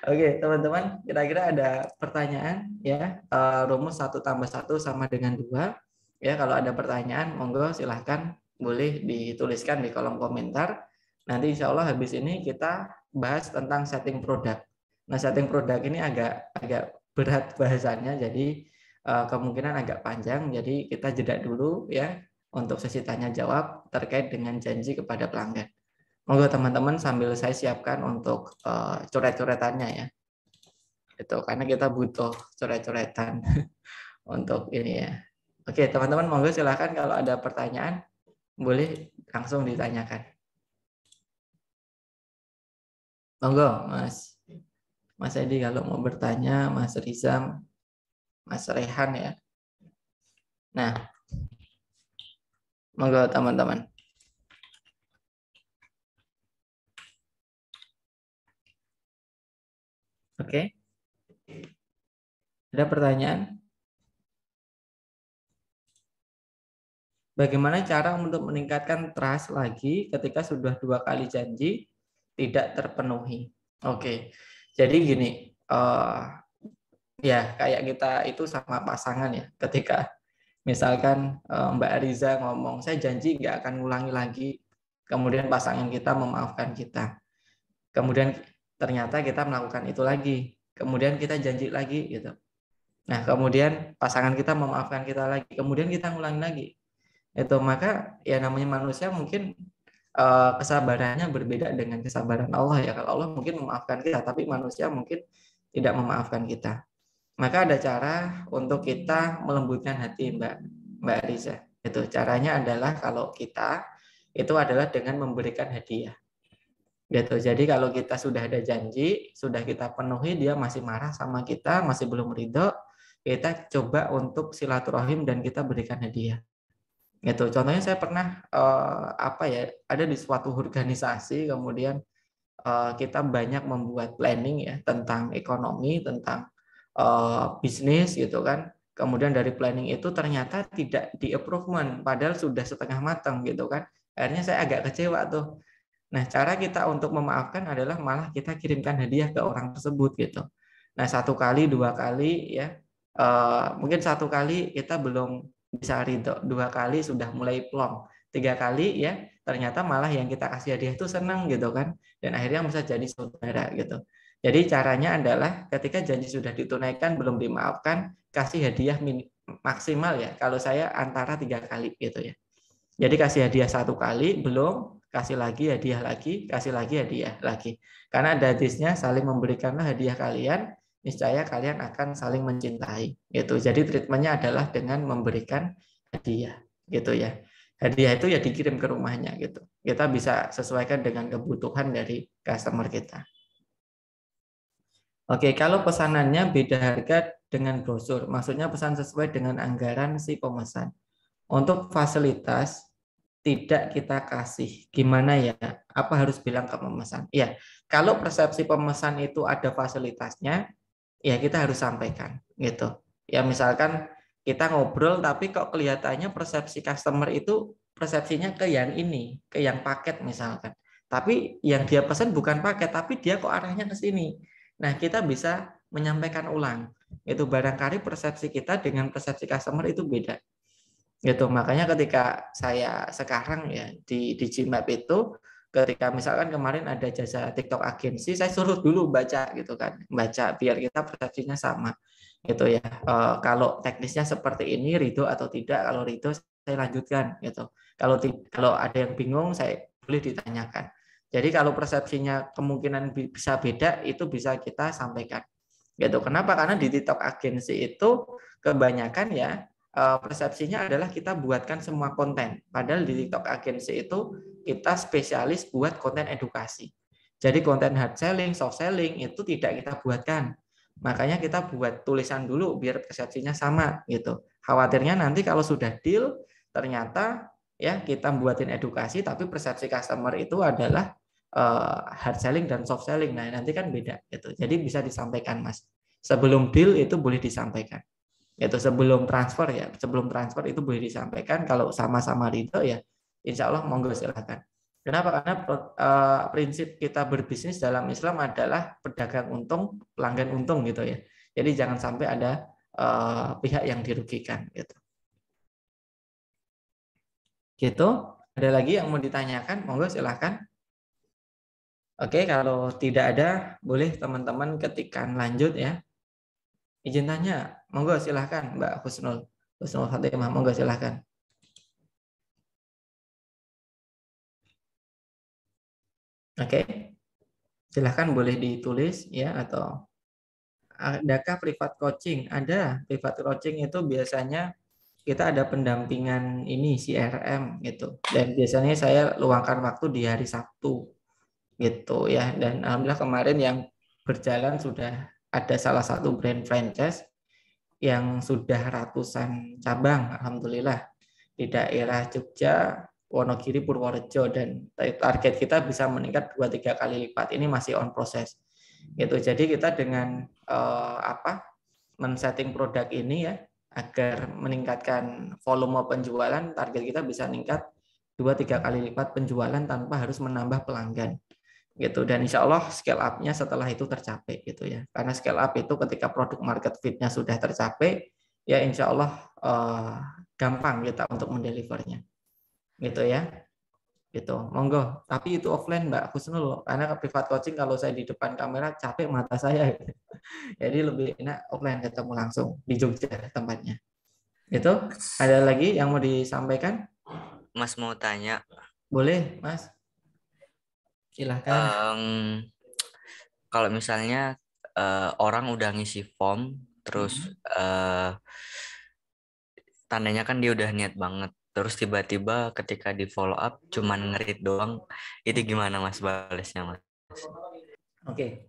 Oke, teman-teman, kira-kira ada pertanyaan ya. Rumus 1 tambah 1 sama dengan 2. Ya, kalau ada pertanyaan, monggo silahkan boleh dituliskan di kolom komentar. Nanti insya Allah habis ini kita bahas tentang setting produk. Nah, setting produk ini agak berat bahasannya, jadi kemungkinan agak panjang. Jadi kita jeda dulu ya untuk sesi tanya jawab terkait dengan janji kepada pelanggan. Monggo teman-teman sambil saya siapkan untuk coret-coretannya ya. Itu karena kita butuh coret-coretan untuk ini ya. Oke, teman-teman monggo silakan kalau ada pertanyaan boleh langsung ditanyakan. Monggo, Mas Edi kalau mau bertanya, Mas Rizam, Mas Rehan ya. Nah, monggo teman-teman. Oke. Ada pertanyaan? Bagaimana cara untuk meningkatkan trust lagi ketika sudah 2 kali janji tidak terpenuhi? Oke, jadi gini, ya kayak kita itu sama pasangan ya. Ketika misalkan Mbak Ariza ngomong, saya janji nggak akan ngulangi lagi. Kemudian pasangan kita memaafkan kita. Kemudian ternyata kita melakukan itu lagi. Kemudian kita janji lagi gitu. Nah, kemudian pasangan kita memaafkan kita lagi. Kemudian kita ngulangi lagi. Itu maka ya namanya manusia mungkin kesabarannya berbeda dengan kesabaran Allah ya. Kalau Allah mungkin memaafkan kita, tapi manusia mungkin tidak memaafkan kita. Maka ada cara untuk kita melembutkan hati Mbak Riza. Itu caranya adalah kalau kita itu adalah dengan memberikan hadiah. Gitu. Jadi kalau kita sudah ada janji, sudah kita penuhi, dia masih marah sama kita, masih belum ridho, kita coba untuk silaturahim dan kita berikan hadiah. Gitu. Contohnya saya pernah ada di suatu organisasi, kemudian kita banyak membuat planning ya tentang ekonomi, tentang bisnis gitu kan. Kemudian dari planning itu ternyata tidak di-approve, padahal sudah setengah matang gitu kan. Akhirnya saya agak kecewa tuh. Nah, cara kita untuk memaafkan adalah malah kita kirimkan hadiah ke orang tersebut gitu. Nah, 1 kali, 2 kali ya, mungkin 1 kali kita belum bisa ridho, 2 kali sudah mulai plong, 3 kali ya ternyata malah yang kita kasih hadiah itu senang gitu kan, dan akhirnya bisa jadi saudara gitu. Jadi caranya adalah ketika janji sudah ditunaikan belum dimaafkan, kasih hadiah maksimal ya. Kalau saya antara 3 kali gitu ya. Jadi kasih hadiah 1 kali belum, kasih lagi hadiah lagi, kasih lagi hadiah lagi. Karena ada hadisnya saling memberikanlah hadiah kalian, niscaya kalian akan saling mencintai gitu. Jadi treatmentnya adalah dengan memberikan hadiah gitu ya. Hadiah itu ya dikirim ke rumahnya gitu. Kita bisa sesuaikan dengan kebutuhan dari customer kita. Oke, kalau pesanannya beda harga dengan brosur, maksudnya pesan sesuai dengan anggaran si pemesan. Untuk fasilitas tidak kita kasih, gimana ya? Apa harus bilang ke pemesan? Ya, kalau persepsi pemesan itu ada fasilitasnya, ya kita harus sampaikan gitu. Ya misalkan kita ngobrol tapi kok kelihatannya persepsi customer itu persepsinya ke yang ini, ke yang paket misalkan. Tapi yang dia pesan bukan paket, tapi dia kok arahnya ke sini. Nah, kita bisa menyampaikan ulang. Itu barangkali persepsi kita dengan persepsi customer itu beda. Gitu. Makanya ketika saya sekarang ya di GMAP itu Ketika misalkan kemarin ada jasa TikTok agensi, saya suruh dulu baca gitu kan, baca biar kita persepsinya sama gitu ya. Kalau teknisnya seperti ini, ridho atau tidak? Kalau ridho saya lanjutkan gitu. Kalau ada yang bingung, saya boleh ditanyakan. Jadi kalau persepsinya kemungkinan bisa beda, itu bisa kita sampaikan. Gitu. Kenapa? Karena di TikTok agensi itu kebanyakan ya persepsinya adalah kita buatkan semua konten. Padahal di TikTok agensi itu kita spesialis buat konten edukasi. Jadi konten hard selling, soft selling itu tidak kita buatkan. Makanya kita buat tulisan dulu biar persepsinya sama gitu. Khawatirnya nanti kalau sudah deal ternyata ya kita buatin edukasi tapi persepsi customer itu adalah hard selling dan soft selling. Nah, nanti kan beda gitu. Jadi bisa disampaikan, Mas. Sebelum deal itu boleh disampaikan. Itu sebelum transfer ya. Sebelum transfer itu boleh disampaikan. Kalau sama-sama ridho ya insya Allah monggo silakan. Kenapa? Karena prinsip kita berbisnis dalam Islam adalah pedagang untung, pelanggan untung gitu ya. Jadi jangan sampai ada pihak yang dirugikan gitu. Gitu. Ada lagi yang mau ditanyakan? Monggo silakan. Oke, kalau tidak ada, boleh teman-teman ketikkan lanjut ya. Izin tanya, monggo silahkan Mbak Husnul Fatimah, monggo silahkan. Oke, silahkan boleh ditulis ya, atau adakah private coaching? Ada, private coaching itu biasanya kita ada pendampingan ini CRM gitu, dan biasanya saya luangkan waktu di hari Sabtu gitu ya, dan alhamdulillah kemarin yang berjalan sudah ada salah satu brand franchise yang sudah ratusan cabang alhamdulillah di daerah Jogja, Wonogiri, Purworejo, dan target kita bisa meningkat 2-3 kali lipat. Ini masih on proses gitu. Jadi kita dengan men-setting produk ini ya agar meningkatkan volume penjualan, target kita bisa meningkat 2-3 kali lipat penjualan tanpa harus menambah pelanggan gitu. Dan insya Allah scale up-nya setelah itu tercapai gitu ya, karena scale up itu ketika produk market fit-nya sudah tercapai ya insya Allah gampang kita untuk mendelivernya gitu ya gitu. Monggo, tapi itu offline Mbak Husnul, karena private coaching kalau saya di depan kamera capek mata saya gitu. Jadi lebih enak offline, ketemu langsung di Jogja tempatnya gitu. Ada lagi yang mau disampaikan? Mas mau tanya. Boleh Mas, silahkan. Kalau misalnya orang udah ngisi form, terus tandanya kan dia udah niat banget, terus tiba-tiba ketika di follow up cuman nge-read doang, itu gimana Mas balesnya Mas? Oke.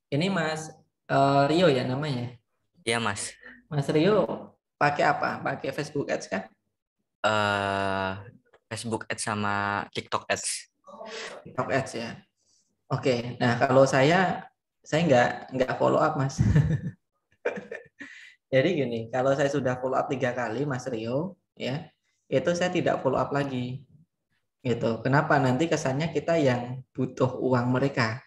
Ini Mas Rio ya namanya? Iya Mas. Mas Rio pakai apa? Pakai Facebook Ads kan? Facebook Ads sama TikTok Ads. TikTok Ads ya. Oke. Nah kalau saya nggak follow up Mas. Jadi gini, kalau saya sudah follow up 3 kali Mas Rio, ya itu saya tidak follow up lagi. Gitu. Kenapa? Nanti kesannya kita yang butuh uang mereka.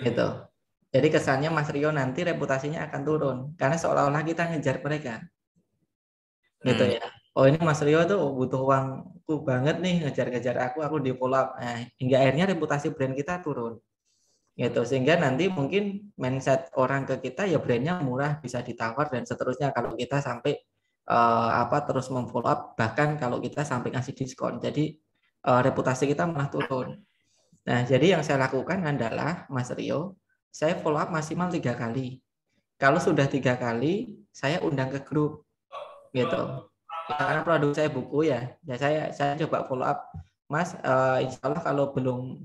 Gitu. Jadi kesannya Mas Rio nanti reputasinya akan turun karena seolah-olah kita ngejar mereka. Gitu ya. Oh ini Mas Rio tuh butuh uangku banget nih, ngejar-ngejar aku di follow up. Nah, hingga akhirnya reputasi brand kita turun. Gitu. Sehingga nanti mungkin mindset orang ke kita ya brandnya murah, bisa ditawar dan seterusnya kalau kita sampai terus memfollow up, bahkan kalau kita sampai ngasih diskon. Jadi reputasi kita malah turun. Nah, jadi yang saya lakukan adalah Mas Rio, saya follow up maksimal 3 kali. Kalau sudah 3 kali, saya undang ke grup, gitu. Ya, karena produk saya buku ya saya coba follow up, Mas. Insya Allah kalau belum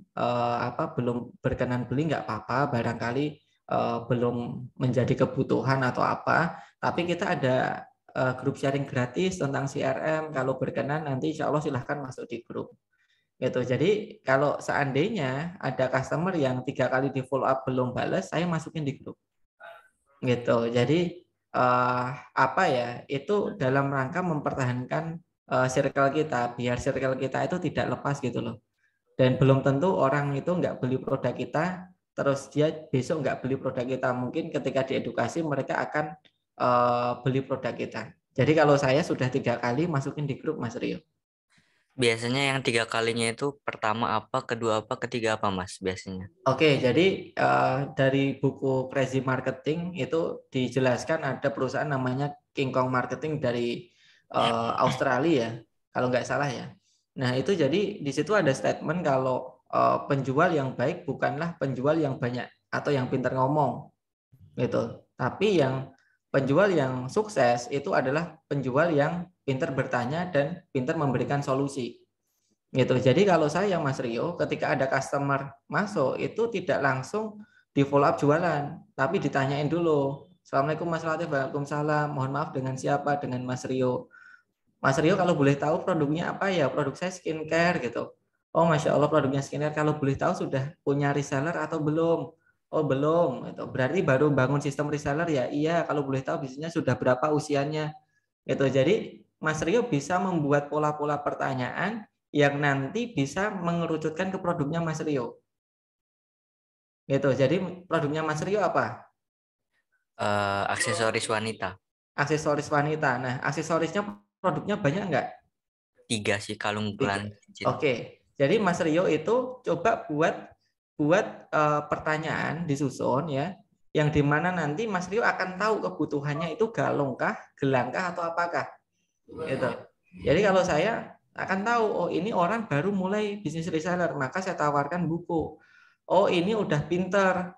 berkenan beli nggak apa-apa, barangkali belum menjadi kebutuhan atau apa. Tapi kita ada grup sharing gratis tentang CRM. Kalau berkenan nanti insya Allah silahkan masuk di grup. Gitu. Jadi kalau seandainya ada customer yang 3 kali di follow up belum balas, saya masukin di grup. Gitu. Jadi itu dalam rangka mempertahankan circle kita, biar circle kita itu tidak lepas gitu loh. Dan belum tentu orang itu nggak beli produk kita, terus dia besok nggak beli produk kita. Mungkin ketika diedukasi mereka akan beli produk kita. Jadi kalau saya sudah 3 kali masukin di grup Mas Rio. Biasanya yang 3 kalinya itu pertama apa, kedua apa, ketiga apa Mas biasanya? Oke, jadi dari buku Crazy Marketing itu dijelaskan ada perusahaan namanya King Kong Marketing dari Australia ya, kalau nggak salah ya. Nah itu jadi di situ ada statement kalau penjual yang baik bukanlah penjual yang banyak atau yang pintar ngomong gitu, tapi yang penjual yang sukses itu adalah penjual yang pintar bertanya dan pintar memberikan solusi. Gitu. Jadi kalau saya Mas Rio, ketika ada customer masuk itu tidak langsung di follow up jualan, tapi ditanyain dulu. Assalamualaikum Mas Latif, waalaikumsalam. Mohon maaf dengan siapa? Dengan Mas Rio. Mas Rio kalau boleh tahu produknya apa ya? Produk saya skincare gitu. Oh Masya Allah produknya skincare. Kalau boleh tahu sudah punya reseller atau belum? Oh belum. Gitu. Berarti baru bangun sistem reseller ya? Iya. Kalau boleh tahu bisnisnya sudah berapa usianya? Gitu. Jadi Mas Rio bisa membuat pola-pola pertanyaan yang nanti bisa mengerucutkan ke produknya Mas Rio. Gitu. Jadi produknya Mas Rio apa? Aksesoris wanita. Aksesoris wanita. Nah, aksesorisnya produknya banyak nggak? 3 sih, kalung, gelang, cincin. Oke. Jadi Mas Rio itu coba buat pertanyaan disusun ya, yang dimana nanti Mas Rio akan tahu kebutuhannya itu galung kah, gelang kah, atau apakah. Gitu. Jadi kalau saya akan tahu, oh ini orang baru mulai bisnis reseller, maka saya tawarkan buku. Oh ini udah pinter,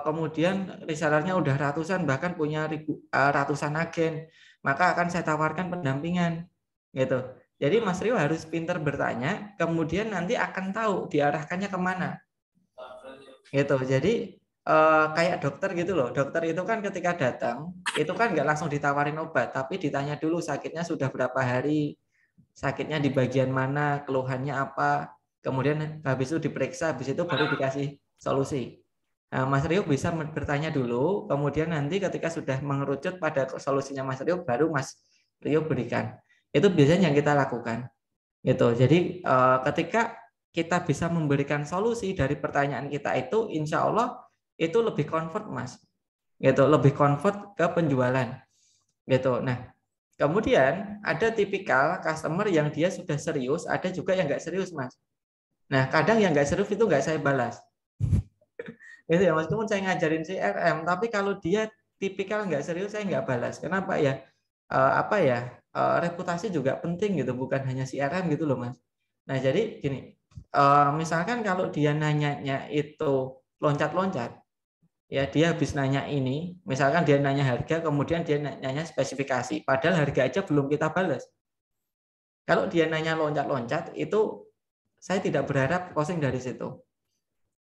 kemudian resellernya udah ratusan, bahkan punya ratusan agen, maka akan saya tawarkan pendampingan. Gitu. Jadi Mas Rio harus pinter bertanya, kemudian nanti akan tahu diarahkannya kemana. Gitu. Jadi kayak dokter gitu loh. Dokter itu kan ketika datang, itu kan nggak langsung ditawarin obat, tapi ditanya dulu sakitnya sudah berapa hari, sakitnya di bagian mana, keluhannya apa, kemudian habis itu diperiksa, habis itu baru dikasih solusi. Nah, Mas Rio bisa bertanya dulu, kemudian nanti ketika sudah mengerucut pada solusinya Mas Rio, baru Mas Rio berikan. Itu biasanya yang kita lakukan. Gitu. Jadi ketika kita bisa memberikan solusi dari pertanyaan kita itu, insya Allah itu lebih convert Mas. Gitu, lebih convert ke penjualan. Gitu. Nah, kemudian ada tipikal customer yang dia sudah serius, ada juga yang nggak serius, Mas. Nah, kadang yang nggak serius itu nggak saya balas. Gitu ya, Mas. Kemudian saya ngajarin CRM, tapi kalau dia tipikal nggak serius, saya nggak balas. Kenapa ya? Reputasi juga penting gitu, bukan hanya CRM gitu loh, Mas. Nah, jadi gini, misalkan kalau dia nanyanya itu loncat-loncat, ya dia habis nanya ini, misalkan dia nanya harga, kemudian dia nanya spesifikasi, padahal harga aja belum kita balas. Kalau dia nanya loncat-loncat, itu saya tidak berharap closing dari situ.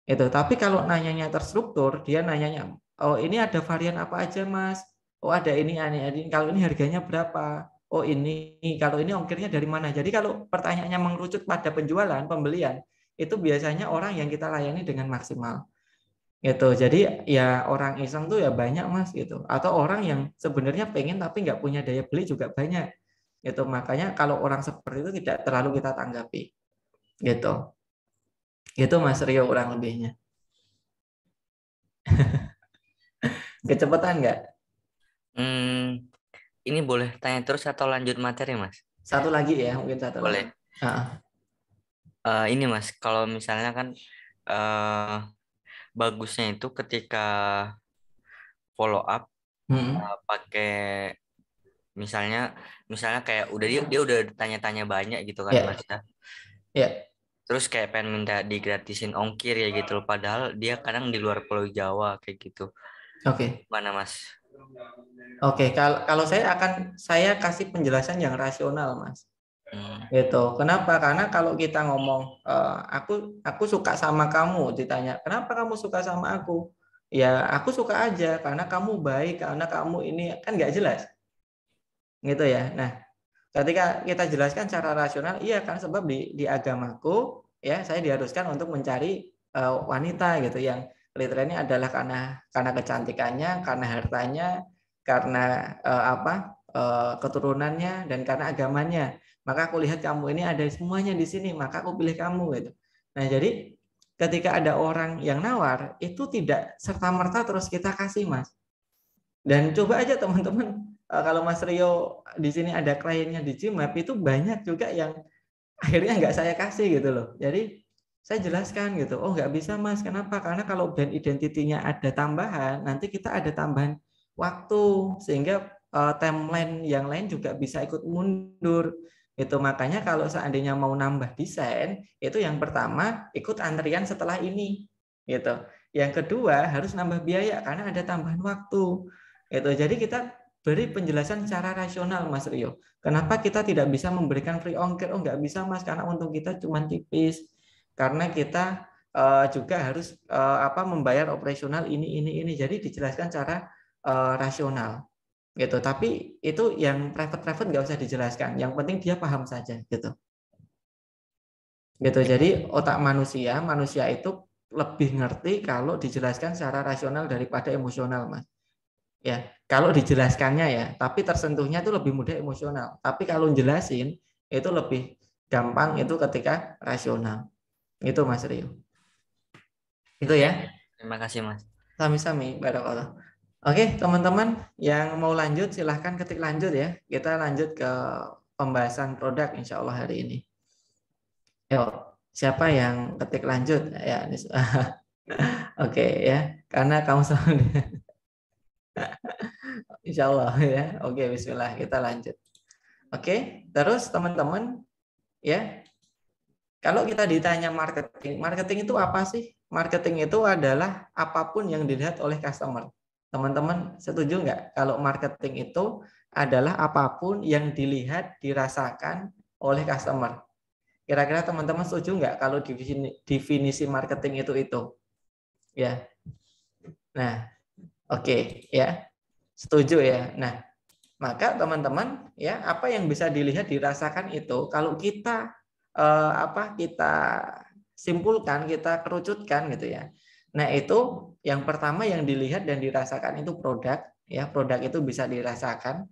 Itu. Tapi kalau nanyanya terstruktur, dia nanyanya, oh ini ada varian apa aja Mas? Oh ada ini. Kalau ini harganya berapa? Oh ini, kalau ini ongkirnya dari mana? Jadi kalau pertanyaannya mengerucut pada penjualan, pembelian, itu biasanya orang yang kita layani dengan maksimal. Gitu. Jadi ya orang iseng tuh ya banyak Mas gitu. Atau orang yang sebenarnya pengen tapi nggak punya daya beli juga banyak. Gitu. Makanya kalau orang seperti itu tidak terlalu kita tanggapi. Gitu. Gitu Mas Rio kurang lebihnya. Kecepatan nggak? Ini boleh tanya terus atau lanjut materi Mas? Satu lagi ya, mungkin satu Boleh. lagi. Ini Mas, kalau misalnya kan bagusnya itu ketika follow up pakai misalnya kayak dia udah tanya-tanya banyak gitu kan Mas ya. Yeah. Terus kayak pengen minta digratisin ongkir ya gitu loh, padahal dia kadang di luar Pulau Jawa kayak gitu. Oke. Mana Mas? Oke, kalau saya kasih penjelasan yang rasional Mas. Gitu. Kenapa? Karena kalau kita ngomong aku suka sama kamu, ditanya kenapa kamu suka sama aku? Ya aku suka aja karena kamu baik, karena kamu ini, kan nggak jelas. Gitu ya. Nah, ketika kita jelaskan secara rasional, iya kan sebab di agamaku ya saya diharuskan untuk mencari wanita gitu yang kriterianya adalah karena kecantikannya, karena hartanya, karena keturunannya, dan karena agamanya. Maka aku lihat kamu ini ada semuanya di sini, maka aku pilih kamu gitu. Nah, jadi ketika ada orang yang nawar, itu tidak serta-merta terus kita kasih Mas. Dan coba aja teman-teman, kalau Mas Rio di sini ada kliennya di Gmap, itu banyak juga yang akhirnya nggak saya kasih gitu loh. Jadi saya jelaskan gitu, oh nggak bisa Mas, kenapa? Karena kalau brand identity-nya ada tambahan, nanti kita ada tambahan waktu, sehingga timeline yang lain juga bisa ikut mundur. Itu makanya kalau seandainya mau nambah desain, itu yang pertama ikut antrian setelah ini. Gitu. Yang kedua harus nambah biaya karena ada tambahan waktu. Gitu. Jadi kita beri penjelasan secara rasional Mas Rio. Kenapa kita tidak bisa memberikan free ongkir? Oh nggak bisa Mas, karena untung kita cuma tipis. Karena kita juga harus membayar operasional ini. Jadi dijelaskan secara rasional gitu. Tapi itu yang private nggak usah dijelaskan. Yang penting dia paham saja gitu. Jadi otak manusia itu lebih ngerti kalau dijelaskan secara rasional daripada emosional, Mas. Ya, kalau dijelaskannya ya, tapi tersentuhnya itu lebih mudah emosional. Tapi kalau jelasin itu lebih gampang itu ketika rasional. Itu Mas Rio. Itu ya. Terima kasih Mas. Sami-sami, barakallah. Oke, teman-teman yang mau lanjut silahkan ketik lanjut ya. Kita lanjut ke pembahasan produk insya Allah hari ini. Yuk, siapa yang ketik lanjut? Ya, oke ya, karena kamu selalu insya Allah ya. Oke, bismillah, kita lanjut. Oke, terus teman-teman ya. Kalau kita ditanya marketing itu apa sih? Marketing itu adalah apapun yang dilihat oleh customer. Teman-teman setuju nggak? Kalau marketing itu adalah apapun yang dilihat, dirasakan oleh customer. Kira-kira teman-teman setuju nggak kalau definisi marketing itu? Ya. Nah, oke ya. Setuju ya. Nah, maka teman-teman ya, apa yang bisa dilihat, dirasakan itu kalau kita kita simpulkan, kita kerucutkan gitu ya. Nah, itu yang pertama yang dilihat dan dirasakan itu produk ya. Produk itu bisa dirasakan.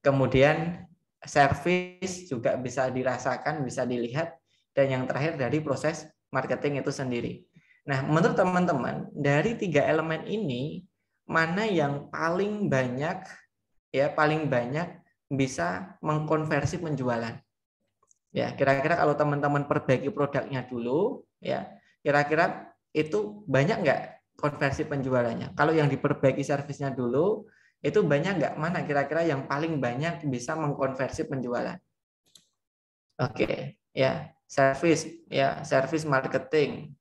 Kemudian service juga bisa dirasakan, bisa dilihat, dan yang terakhir dari proses marketing itu sendiri. Nah, menurut teman-teman dari 3 elemen ini mana yang paling banyak bisa mengkonversi penjualan? Ya, kira-kira kalau teman-teman perbaiki produknya dulu, ya, kira-kira itu banyak nggak konversi penjualannya? Kalau yang diperbaiki servisnya dulu, itu banyak nggak? Mana kira-kira yang paling banyak bisa mengkonversi penjualan? Oke, ya, servis marketing.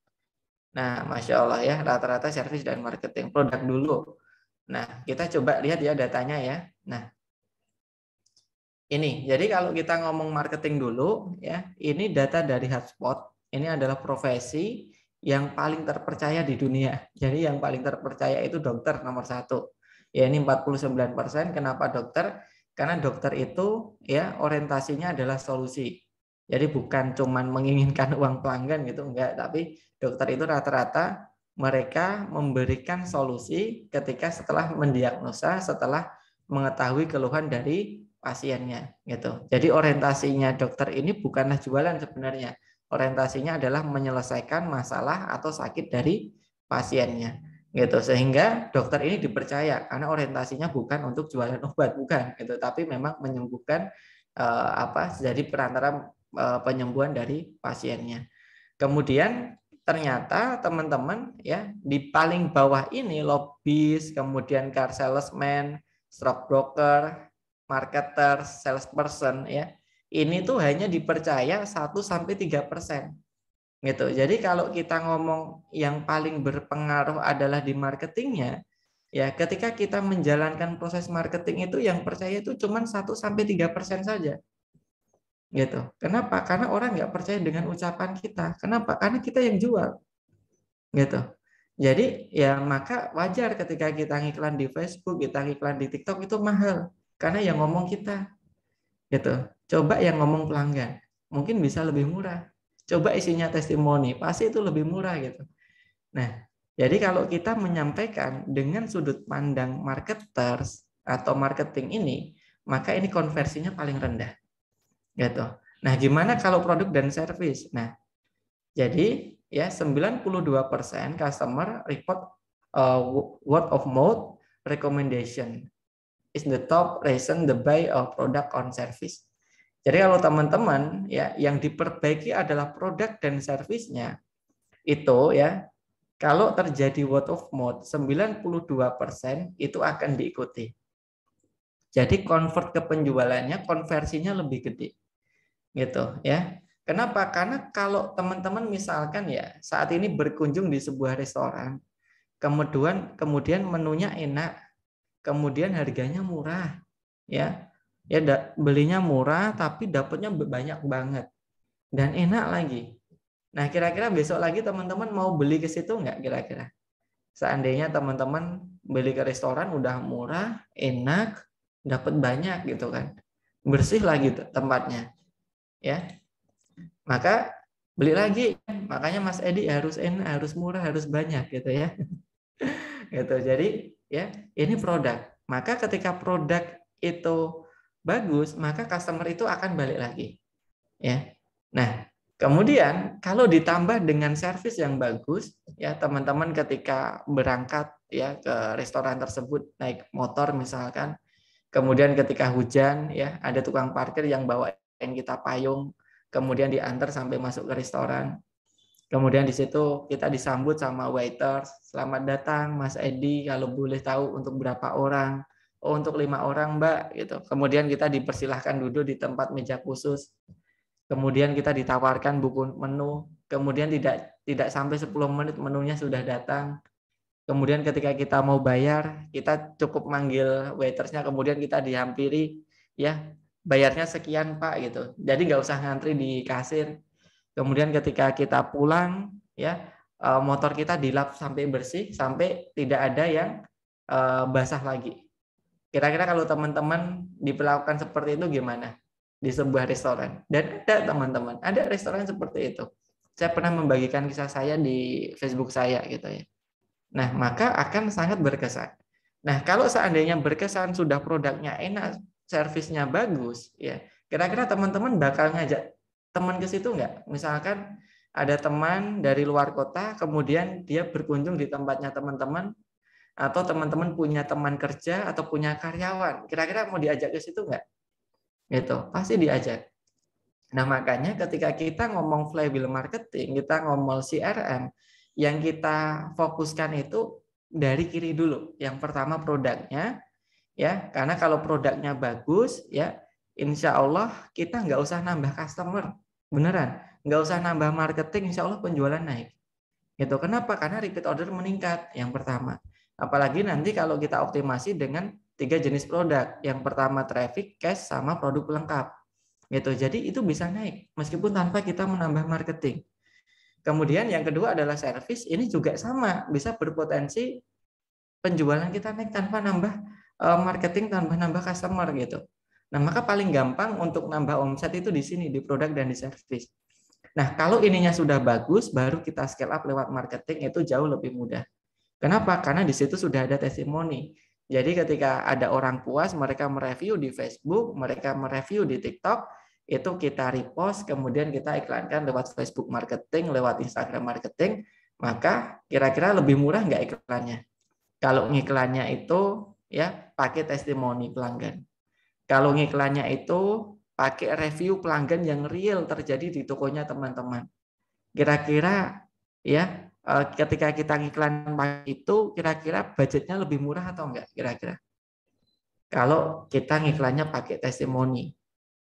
Nah, Masya Allah ya, rata-rata servis dan marketing. Produk dulu. Nah, kita coba lihat ya datanya ya. Nah, ini, jadi kalau kita ngomong marketing dulu, ya, ini data dari HubSpot. Ini adalah profesi yang paling terpercaya di dunia. Jadi yang paling terpercaya itu dokter nomor 1. Ya, ini 49%. Kenapa dokter? Karena dokter itu ya orientasinya adalah solusi. Jadi bukan cuman menginginkan uang pelanggan gitu, enggak. Tapi dokter itu rata-rata mereka memberikan solusi ketika setelah mendiagnosa, setelah mengetahui keluhan dari pasiennya gitu. Jadi orientasinya dokter ini bukanlah jualan sebenarnya. Orientasinya adalah menyelesaikan masalah atau sakit dari pasiennya gitu. Sehingga dokter ini dipercaya karena orientasinya bukan untuk jualan obat, bukan gitu, tapi memang menyembuhkan jadi perantara penyembuhan dari pasiennya. Kemudian ternyata teman-teman ya di paling bawah ini lobbyist, kemudian car salesman, stockbroker, marketer, salesperson ya. Ini tuh hanya dipercaya 1-3%. Gitu. Jadi kalau kita ngomong yang paling berpengaruh adalah di marketingnya, ya ketika kita menjalankan proses marketing itu yang percaya itu cuma 1-3% saja. Gitu. Kenapa? Karena orang nggak percaya dengan ucapan kita. Kenapa? Karena kita yang jual. Gitu. Jadi ya maka wajar ketika kita ngiklan di Facebook, kita ngiklan di TikTok itu mahal. Karena yang ngomong kita, gitu. Coba yang ngomong pelanggan, mungkin bisa lebih murah. Coba isinya testimoni, pasti itu lebih murah gitu. Nah, jadi kalau kita menyampaikan dengan sudut pandang marketers atau marketing ini, maka ini konversinya paling rendah, gitu. Nah, gimana kalau produk dan service? Nah, jadi ya 92% customer report word of mouth recommendation is the top reason the buy of product on service. Jadi kalau teman-teman ya yang diperbaiki adalah produk dan servisnya, itu ya kalau terjadi word of mouth 92% itu akan diikuti. Jadi convert ke penjualannya, konversinya lebih gede. Gitu ya. Kenapa? Karena kalau teman-teman misalkan ya saat ini berkunjung di sebuah restoran, kemudian menunya enak, kemudian harganya murah, ya belinya murah tapi dapatnya banyak banget dan enak lagi. Nah kira-kira besok lagi teman-teman mau beli ke situ nggak kira-kira? Seandainya teman-teman beli ke restoran udah murah, enak, dapat banyak gitu kan, bersih lagi tempatnya, ya. Maka beli lagi. Makanya Mas Edi harus enak, harus murah, harus banyak gitu ya. Gitu. Jadi ya ini produk. Maka ketika produk itu bagus, maka customer itu akan balik lagi. Ya. Nah, kemudian kalau ditambah dengan servis yang bagus, ya teman-teman ketika berangkat ya ke restoran tersebut naik motor misalkan, kemudian ketika hujan ya ada tukang parkir yang bawain kita payung, kemudian diantar sampai masuk ke restoran. Kemudian di situ kita disambut sama waiter, selamat datang Mas Edi, kalau boleh tahu untuk berapa orang? Oh, untuk 5 orang Mbak gitu. Kemudian kita dipersilahkan duduk di tempat meja khusus. Kemudian kita ditawarkan buku menu. Kemudian tidak sampai 10 menit menunya sudah datang. Kemudian ketika kita mau bayar, kita cukup manggil waitersnya, kemudian kita dihampiri, ya bayarnya sekian Pak gitu. Jadi nggak usah ngantri di kasir. Kemudian ketika kita pulang, ya motor kita dilap sampai bersih, sampai tidak ada yang basah lagi. Kira-kira kalau teman-teman diperlakukan seperti itu gimana di sebuah restoran? Dan ada teman-teman, ada restoran seperti itu. Saya pernah membagikan kisah saya di Facebook saya gitu ya. Nah, maka akan sangat berkesan. Nah, kalau seandainya berkesan sudah produknya enak, servisnya bagus, ya kira-kira teman-teman bakal ngajak teman ke situ nggak? Misalkan ada teman dari luar kota, kemudian dia berkunjung di tempatnya teman-teman, atau teman-teman punya teman kerja atau punya karyawan, kira-kira mau diajak ke situ nggak? Gitu, pasti diajak. Nah, makanya ketika kita ngomong flywheel marketing, kita ngomong CRM, yang kita fokuskan itu dari kiri dulu. Yang pertama produknya, ya, karena kalau produknya bagus, ya, insya Allah kita nggak usah nambah customer, beneran, nggak usah nambah marketing, insya Allah penjualan naik. Gitu. Kenapa? Karena repeat order meningkat. Yang pertama. Apalagi nanti kalau kita optimasi dengan 3 jenis produk. Yang pertama traffic, cash, sama produk pelengkap. Gitu. Jadi itu bisa naik meskipun tanpa kita menambah marketing. Kemudian yang kedua adalah service. Ini juga sama, bisa berpotensi penjualan kita naik tanpa nambah marketing, tanpa nambah customer gitu. Nah, maka paling gampang untuk nambah omset itu di sini, di produk dan di service. Nah, kalau ininya sudah bagus, baru kita scale up lewat marketing, itu jauh lebih mudah. Kenapa? Karena di situ sudah ada testimoni. Jadi ketika ada orang puas, mereka mereview di Facebook, mereka mereview di TikTok, itu kita repost, kemudian kita iklankan lewat Facebook marketing, lewat Instagram marketing, maka kira-kira lebih murah nggak iklannya? Kalau ngiklannya itu ya pakai testimoni pelanggan. Kalau ngiklannya itu pakai review pelanggan yang real terjadi di tokonya teman-teman. Kira-kira ya ketika kita ngiklan itu kira-kira budgetnya lebih murah atau enggak kira-kira? Kalau kita ngiklannya pakai testimoni.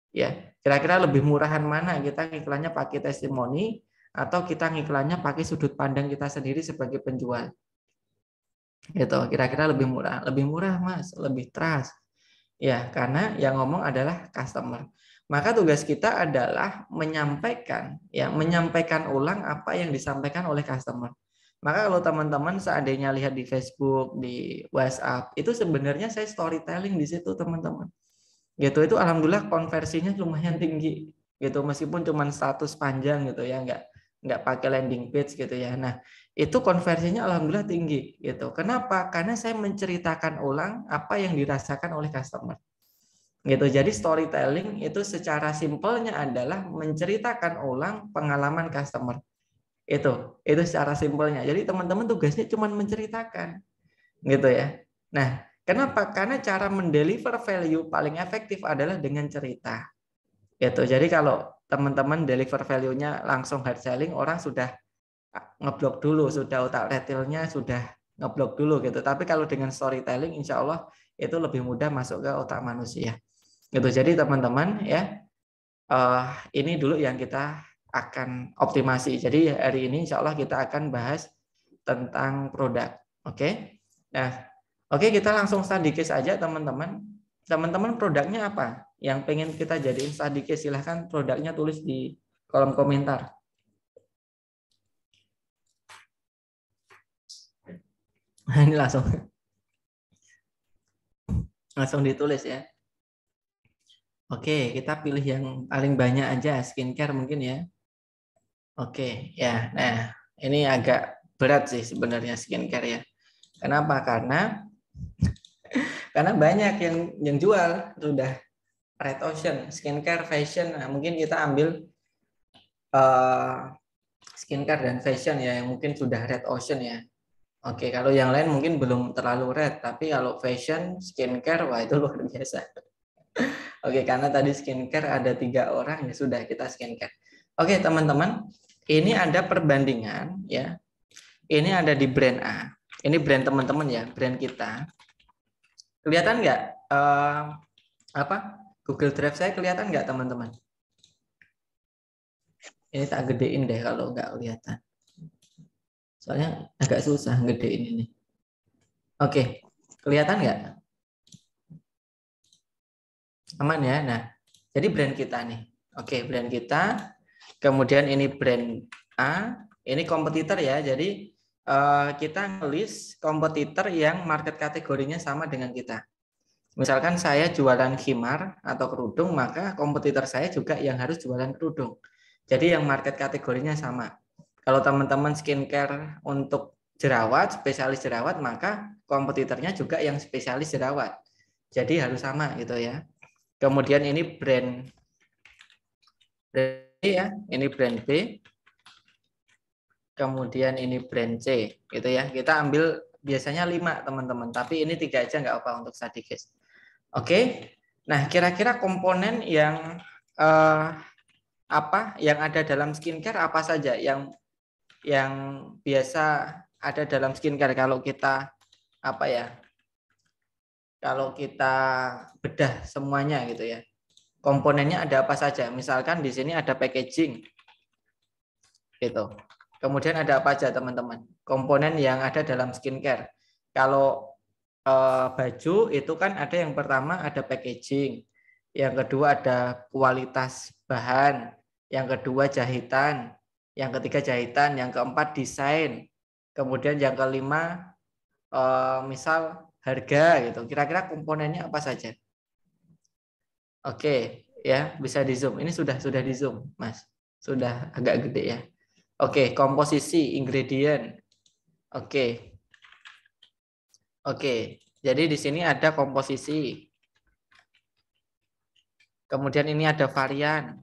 Ya, kira-kira lebih murahan mana kita ngiklannya pakai testimoni atau kita ngiklannya pakai sudut pandang kita sendiri sebagai penjual? Gitu, kira-kira lebih murah Mas, lebih trust. Ya, karena yang ngomong adalah customer. Maka tugas kita adalah menyampaikan ulang apa yang disampaikan oleh customer. Maka kalau teman-teman seandainya lihat di Facebook, di WhatsApp, itu sebenarnya saya storytelling di situ teman-teman. Gitu, itu alhamdulillah konversinya lumayan tinggi. Gitu, meskipun cuma status panjang gitu ya, nggak pakai landing page gitu ya. Nah, itu konversinya alhamdulillah tinggi gitu. Kenapa? Karena saya menceritakan ulang apa yang dirasakan oleh customer. Gitu. Jadi storytelling itu secara simpelnya adalah menceritakan ulang pengalaman customer. Itu secara simpelnya. Jadi teman-teman tugasnya cuma menceritakan. Gitu ya. Nah, kenapa? Karena cara mendeliver value paling efektif adalah dengan cerita. Gitu. Jadi kalau teman-teman deliver value-nya langsung hard selling, orang sudah ngeblok dulu, sudah otak retailnya sudah ngeblok dulu gitu. Tapi kalau dengan storytelling, insya Allah itu lebih mudah masuk ke otak manusia. Gitu. Jadi teman-teman ya, ini dulu yang kita akan optimasi. Jadi hari ini insya Allah kita akan bahas tentang produk. Oke. Nah, oke, kita langsung study case aja teman-teman. Teman-teman produknya apa? Yang pengen kita jadiin study case, silahkan produknya tulis di kolom komentar. Ini langsung ditulis ya. Oke, kita pilih yang paling banyak aja, skincare mungkin ya. Oke, ya. Nah, ini agak berat sih sebenarnya skincare ya. Kenapa? Karena banyak yang jual sudah red ocean, skincare, fashion. Nah, mungkin kita ambil skincare dan fashion ya, yang mungkin sudah red ocean ya. Oke, kalau yang lain mungkin belum terlalu red, tapi kalau fashion, skincare, wah itu luar biasa. Oke, karena tadi skincare ada 3 orang, ya sudah kita skincare. Oke, teman-teman, ini ada perbandingan ya. Ini ada di brand A. Ini brand teman-teman ya, brand kita. Kelihatan nggak? Google Drive saya kelihatan nggak teman-teman? Ini tak gedein deh kalau nggak kelihatan. Soalnya agak susah gedein ini. Oke, kelihatan nggak? Aman ya? Nah, jadi brand kita nih. Oke, brand kita. Kemudian ini brand A. Ini kompetitor ya. Jadi kita ngelis kompetitor yang market kategorinya sama dengan kita. Misalkan saya jualan khimar atau kerudung, maka kompetitor saya juga yang harus jualan kerudung. Jadi yang market kategorinya sama. Kalau teman-teman skincare untuk jerawat, spesialis jerawat, maka kompetitornya juga yang spesialis jerawat. Jadi harus sama gitu ya. Kemudian ini brand B ya, ini brand B. Kemudian ini brand C gitu ya. Kita ambil biasanya 5 teman-teman, tapi ini 3 aja nggak apa untuk study case. Oke. Nah, kira-kira komponen yang yang ada dalam skincare apa saja yang biasa ada dalam skincare kalau kita kalau kita bedah semuanya gitu ya. Komponennya ada apa saja? Misalkan di sini ada packaging. Gitu. Kemudian ada apa aja teman-teman? Komponen yang ada dalam skincare. Kalau baju itu kan ada yang pertama ada packaging. Yang kedua ada kualitas bahan. Yang kedua jahitan. Yang ketiga jahitan. Yang keempat desain. Kemudian yang kelima misal harga gitu. Kira-kira komponennya apa saja? Oke, ya bisa di zoom. Ini sudah di zoom, Mas. Sudah agak gede ya. Oke, komposisi ingredient. Oke. Jadi di sini ada komposisi. Kemudian ini ada varian.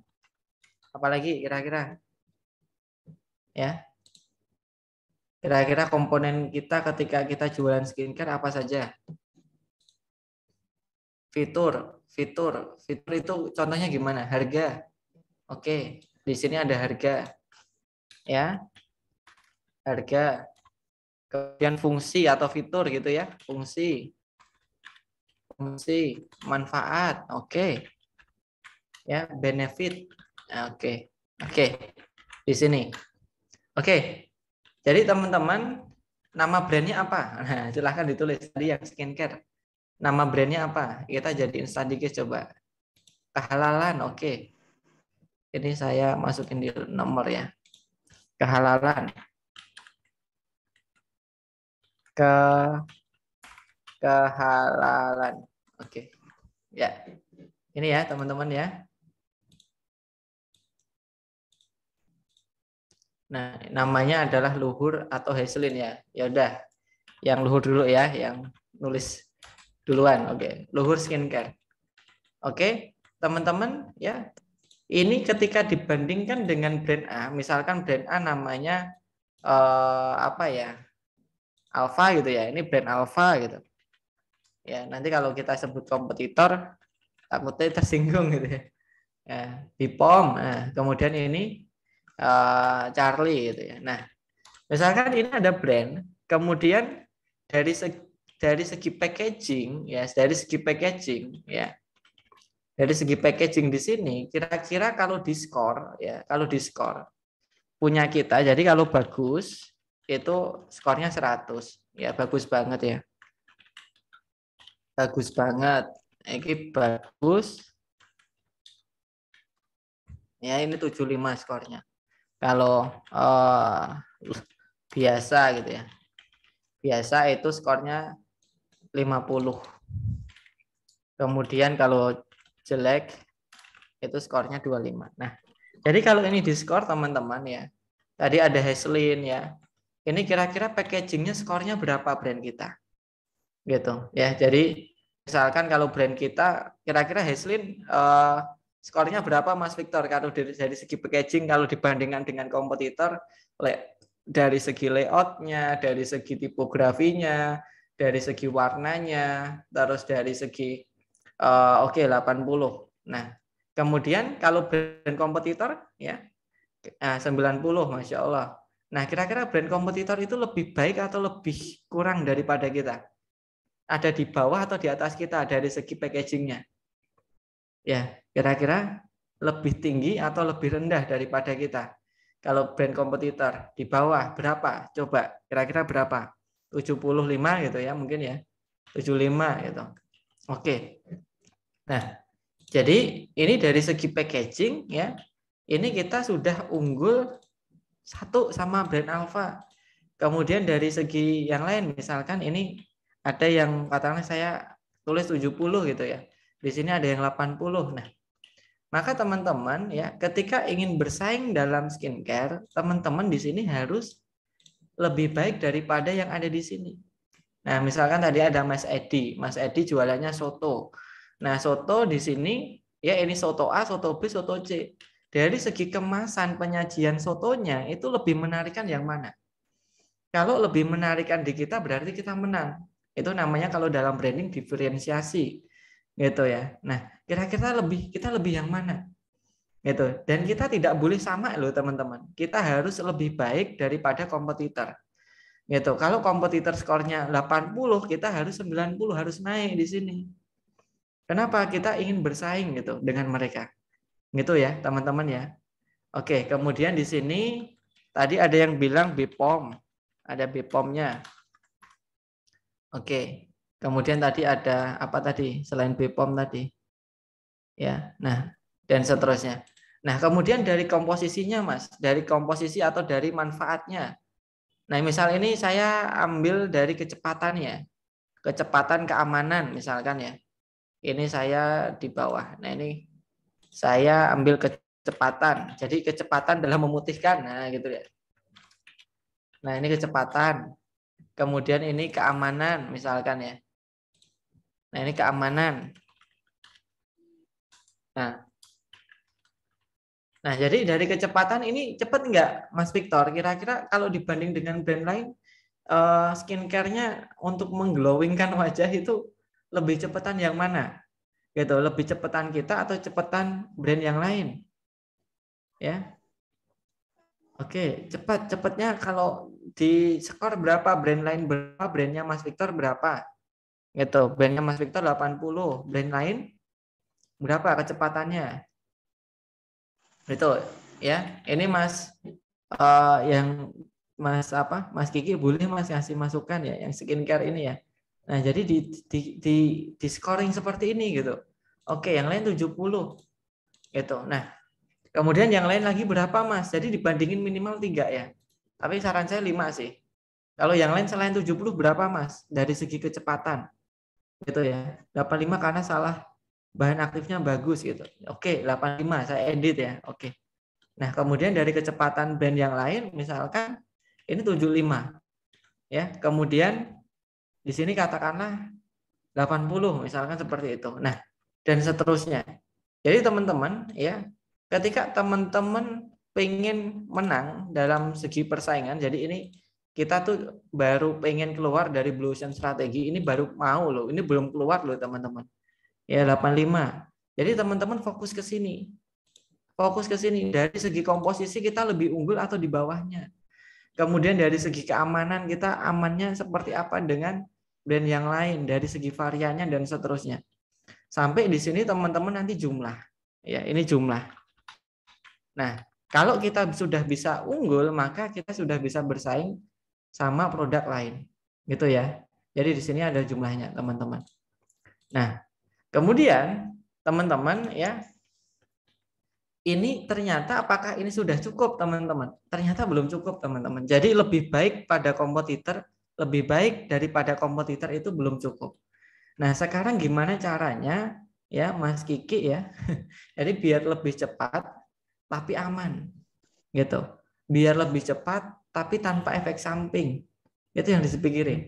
Apalagi kira-kira? Ya. Kira-kira komponen kita ketika kita jualan skincare apa saja? Fitur itu contohnya gimana? Harga. Oke, di sini ada harga. Ya. Harga. Kemudian fungsi atau fitur gitu ya. Fungsi, manfaat. Oke. Ya, benefit. Oke. Di sini. Oke. Jadi teman-teman, nama brandnya apa? Nah, silahkan ditulis tadi yang skincare. Nama brandnya apa? Kita jadiin study case coba. Kehalalan, oke. Ini saya masukin di nomor ya. Kehalalan. Kehalalan. Oke. Ya. Ini ya, teman-teman ya. Nah, namanya adalah Luhur atau Heslin ya. Ya udah. Yang Luhur dulu ya, yang nulis duluan. Oke. Luhur Skincare. Oke, teman-teman ya. Ini ketika dibandingkan dengan brand A, misalkan brand A namanya Alpha gitu ya. Ini brand Alpha gitu. Ya, nanti kalau kita sebut kompetitor takutnya tersinggung gitu ya. Ya, Bipom. Nah, kemudian ini Charlie gitu ya. Nah, misalkan ini ada brand, kemudian dari segi packaging ya, dari segi packaging ya. Dari segi packaging di sini kira-kira kalau di-skor ya, kalau di-skor punya kita, jadi kalau bagus itu skornya 100 ya, bagus banget ya. Bagus banget. Ini bagus. Ya, ini 75 skornya. Kalau biasa gitu ya. Biasa itu skornya 50. Kemudian kalau jelek itu skornya 25. Nah, jadi kalau ini di-skor teman-teman ya. Tadi ada Heslin ya. Ini kira-kira packagingnya skornya berapa brand kita? Gitu ya. Jadi misalkan kalau brand kita kira-kira Heslin skornya berapa Mas Victor kalau dari segi packaging, kalau dibandingkan dengan kompetitor, dari segi layoutnya, dari segi tipografinya, dari segi warnanya, terus dari segi 80. Nah, kemudian kalau brand kompetitor ya 90, Masya Allah. Nah, kira-kira brand kompetitor itu lebih baik atau lebih kurang daripada kita? Ada di bawah atau di atas kita dari segi packagingnya? Ya, kira-kira lebih tinggi atau lebih rendah daripada kita? Kalau brand kompetitor di bawah berapa? Coba kira-kira berapa? 75 gitu ya, mungkin ya. 75 gitu. Oke. Nah, jadi ini dari segi packaging ya. Ini kita sudah unggul satu sama brand Alpha. Kemudian dari segi yang lain, misalkan ini ada yang katakanlah saya tulis 70 gitu ya. Di sini ada yang 80. Nah, maka teman-teman ya, ketika ingin bersaing dalam skincare, teman-teman di sini harus lebih baik daripada yang ada di sini. Nah, misalkan tadi ada Mas Edi. Mas Edi jualannya soto. Nah, soto di sini ya, ini soto A, soto B, soto C. Dari segi kemasan penyajian sotonya itu lebih menarikan yang mana? Kalau lebih menarikan di kita berarti kita menang. Itu namanya kalau dalam branding diferensiasi. Gitu ya. Nah, kira-kira kita lebih yang mana? Gitu. Dan kita tidak boleh sama loh teman-teman. Kita harus lebih baik daripada kompetitor. Gitu. Kalau kompetitor skornya 80, kita harus 90, harus naik di sini. Kenapa? Kita ingin bersaing gitu dengan mereka. Gitu ya, teman-teman ya. Oke, kemudian di sini tadi ada yang bilang Bipom. Ada Bipomnya. Oke. Kemudian tadi ada apa tadi selain Bipom tadi? Ya. Nah, dan seterusnya. Nah, kemudian dari komposisinya, Mas, dari komposisi atau dari manfaatnya. Nah, misal ini saya ambil dari kecepatannya. Kecepatan keamanan misalkan ya. Ini saya di bawah. Nah, ini saya ambil kecepatan. Jadi kecepatan dalam memutihkan. Nah, gitu ya. Nah, ini kecepatan. Kemudian ini keamanan misalkan ya. Nah, ini keamanan. Nah, jadi dari kecepatan ini cepat nggak, Mas Victor? Kira-kira kalau dibanding dengan brand lain, skincare-nya untuk mengglowingkan wajah itu lebih cepetan yang mana? Gitu, lebih cepetan kita atau cepetan brand yang lain? Ya. Oke, cepatnya kalau di skor berapa brand lain, berapa brandnya Mas Victor berapa? Gitu, brandnya Mas Victor 80, brand lain berapa kecepatannya? Itu ya. Ini Mas yang Mas Kiki boleh Mas kasih masukan ya yang skincare ini ya. Nah, jadi di scoring seperti ini gitu. Oke, yang lain 70. Gitu. Nah, kemudian yang lain lagi berapa, Mas? Jadi dibandingin minimal 3 ya. Tapi saran saya 5 sih. Kalau yang lain selain 70 berapa, Mas? Dari segi kecepatan. Gitu ya. 85 karena salah bahan aktifnya bagus gitu. Oke, 85 saya edit ya. Oke. Nah, kemudian dari kecepatan brand yang lain misalkan ini 75. Ya, kemudian di sini katakanlah 80 misalkan seperti itu. Nah, dan seterusnya. Jadi teman-teman ya, ketika teman-teman pengen menang dalam segi persaingan, jadi ini kita tuh baru pengen keluar dari Blue Ocean strategi, ini baru mau loh, ini belum keluar loh teman-teman. Ya 85. Jadi teman-teman fokus ke sini. fokus ke sini. Dari segi komposisi kita lebih unggul atau di bawahnya. Kemudian dari segi keamanan kita amannya seperti apa dengan brand yang lain, dari segi variannya dan seterusnya. Sampai di sini teman-teman nanti jumlah. Ya, ini jumlah. Nah, kalau kita sudah bisa unggul, maka kita sudah bisa bersaing sama produk lain. Gitu ya. Jadi di sini ada jumlahnya, teman-teman. Nah, kemudian teman-teman ya, ini ternyata apakah ini sudah cukup, teman-teman? Ternyata belum cukup, teman-teman. Jadi lebih baik pada kompetitor, lebih baik daripada kompetitor itu belum cukup. Nah, sekarang gimana caranya ya, Mas Kiki ya? Jadi biar lebih cepat tapi aman. Gitu. Biar lebih cepat tapi tanpa efek samping. Itu yang dipikirin.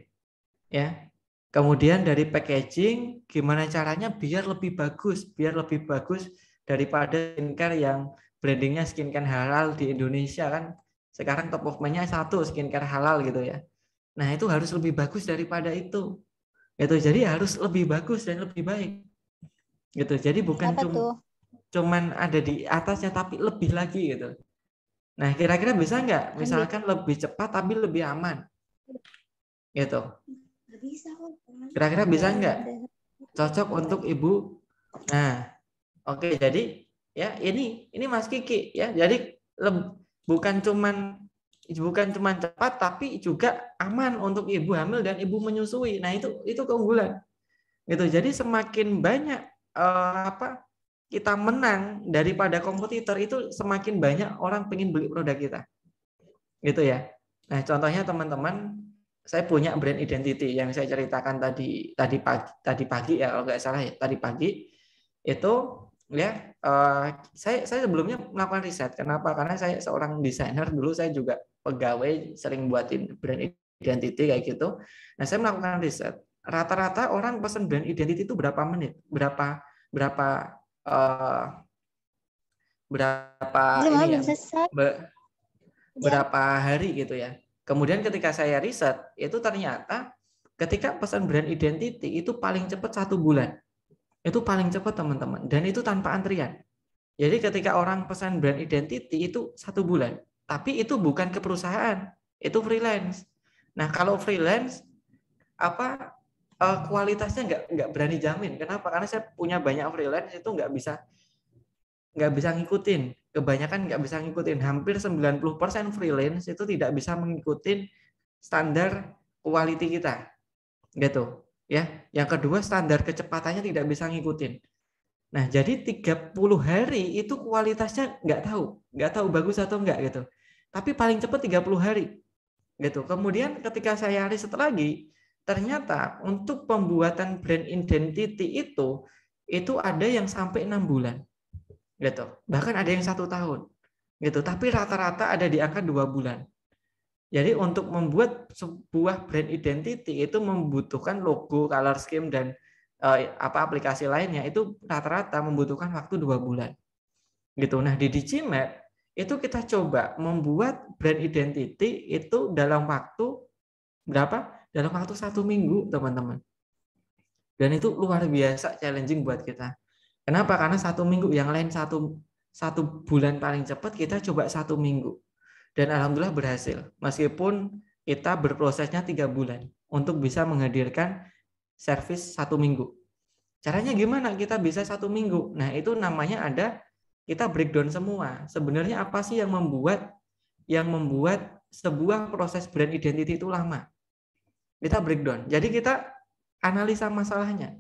Ya. Kemudian dari packaging, gimana caranya biar lebih bagus daripada skincare yang brandingnya skincare halal di Indonesia kan. Sekarang top of mind-nya satu skincare halal gitu ya. Nah, itu harus lebih bagus daripada itu. Gitu. Jadi harus lebih bagus dan lebih baik. Gitu. Jadi bukan cuman ada di atasnya tapi lebih lagi gitu. Nah, kira-kira bisa nggak? Misalkan lebih cepat tapi lebih aman. Gitu. Kira-kira bisa nggak? Cocok untuk Ibu. Nah, oke, jadi ya ini Mas Kiki ya. Jadi bukan cuman cepat tapi juga aman untuk ibu hamil dan ibu menyusui. Nah, itu keunggulan. Gitu. Jadi semakin banyak kita menang daripada kompetitor itu semakin banyak orang pengen beli produk kita. Gitu ya. Nah, contohnya teman-teman, saya punya brand identity yang saya ceritakan tadi pagi ya, kalau nggak salah ya, tadi pagi itu ya, saya sebelumnya melakukan riset. Kenapa? Karena saya seorang desainer, dulu saya juga pegawai, sering buatin brand identity kayak gitu. Nah, saya melakukan riset. Rata-rata orang pesan brand identity itu berapa menit, berapa hari gitu ya. Kemudian ketika saya riset, itu ternyata ketika pesan brand identity itu paling cepat 1 bulan. Itu paling cepat, teman-teman. Dan itu tanpa antrian. Jadi ketika orang pesan brand identity itu 1 bulan. Tapi itu bukan ke perusahaan. Itu freelance. Nah, kalau freelance, kualitasnya nggak berani jamin. Kenapa? Karena saya punya banyak freelance itu nggak bisa ngikutin. Kebanyakan nggak bisa ngikutin. Hampir 90% freelance itu tidak bisa mengikuti standar quality kita. Gitu. Ya, yang kedua standar kecepatannya tidak bisa ngikutin. Nah, jadi 30 hari itu kualitasnya nggak tahu bagus atau enggak gitu. Tapi paling cepat 30 hari. Gitu. Kemudian ketika saya riset lagi, ternyata untuk pembuatan brand identity itu ada yang sampai 6 bulan. Gitu. Bahkan ada yang 1 tahun. Gitu. Tapi rata-rata ada di angka 2 bulan. Jadi untuk membuat sebuah brand identity itu membutuhkan logo, color scheme dan aplikasi lainnya, itu rata-rata membutuhkan waktu 2 bulan. Gitu. Nah, di Digimap itu kita coba membuat brand identity itu dalam waktu berapa? Dalam waktu 1 minggu, teman-teman. Dan itu luar biasa challenging buat kita. Kenapa? Karena 1 minggu, yang lain 1 bulan paling cepat, kita coba 1 minggu. Dan alhamdulillah berhasil. Meskipun kita berprosesnya 3 bulan untuk bisa menghadirkan servis 1 minggu. Caranya gimana kita bisa 1 minggu? Nah, itu namanya kita breakdown semua. Sebenarnya apa sih yang membuat sebuah proses brand identity itu lama? Kita breakdown. Jadi kita analisa masalahnya.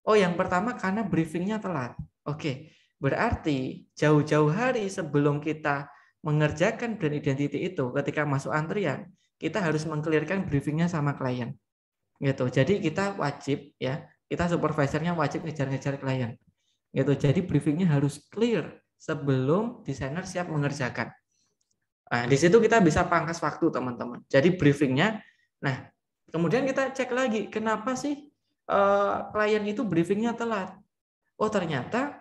Oh, yang pertama karena briefingnya telat. Oke, berarti jauh-jauh hari sebelum kita mengerjakan brand identity itu, ketika masuk antrian, kita harus mengclearkan briefingnya sama klien. Gitu. Jadi kita wajib ya, kita supervisornya wajib ngejar-ngejar klien. Gitu. Jadi briefingnya harus clear sebelum desainer siap mengerjakan. Nah, di situ kita bisa pangkas waktu, teman-teman. Jadi briefingnya, nah, kemudian kita cek lagi, kenapa sih klien itu briefingnya telat? Oh, ternyata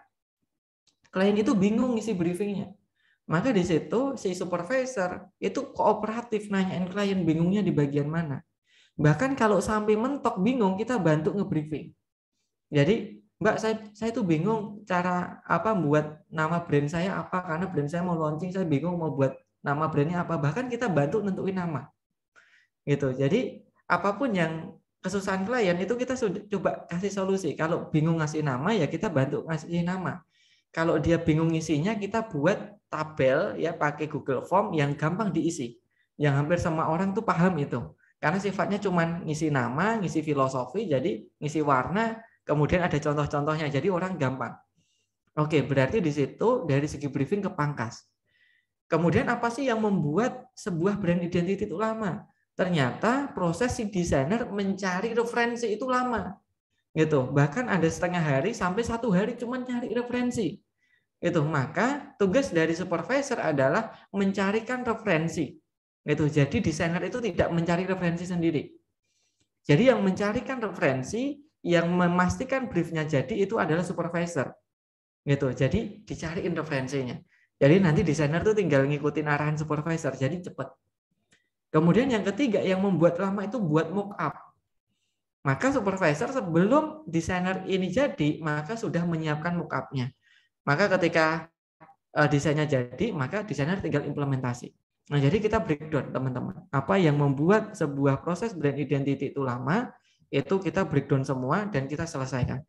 klien itu bingung ngisi briefingnya. Maka di situ si supervisor itu kooperatif nanyain klien bingungnya di bagian mana. Bahkan kalau sampai mentok bingung, kita bantu nge-briefing. Jadi Mbak, saya tuh bingung cara apa buat nama brand saya apa, karena brand saya mau launching, saya bingung mau buat nama brandnya apa. Bahkan kita bantu nentuin nama. Gitu. Jadi apapun yang kesusahan klien itu kita sudah coba kasih solusi. Kalau bingung ngasih nama ya kita bantu ngasih nama. Kalau dia bingung isinya, kita buat tabel ya pakai Google Form yang gampang diisi. Yang hampir semua orang tuh paham itu. Karena sifatnya cuma ngisi nama, ngisi filosofi, jadi ngisi warna, kemudian ada contoh-contohnya, jadi orang gampang. Oke, berarti di situ dari segi briefing kepangkas. Kemudian apa sih yang membuat sebuah brand identity itu lama? Ternyata proses si desainer mencari referensi itu lama. Gitu. Bahkan ada setengah hari sampai 1 hari cuma nyari referensi. Gitu. Maka tugas dari supervisor adalah mencarikan referensi. Gitu. Jadi desainer itu tidak mencari referensi sendiri. Jadi yang mencarikan referensi, yang memastikan briefnya jadi itu adalah supervisor. Gitu. Jadi dicariin referensinya. Jadi nanti desainer tuh tinggal ngikutin arahan supervisor, jadi cepat. Kemudian yang ketiga yang membuat lama itu buat mock up. Maka supervisor sebelum desainer ini jadi, maka sudah menyiapkan mock up-nya. Maka ketika desainnya jadi, maka desainer tinggal implementasi. Nah, jadi kita breakdown teman-teman. Apa yang membuat sebuah proses brand identity itu lama, itu kita breakdown semua dan kita selesaikan.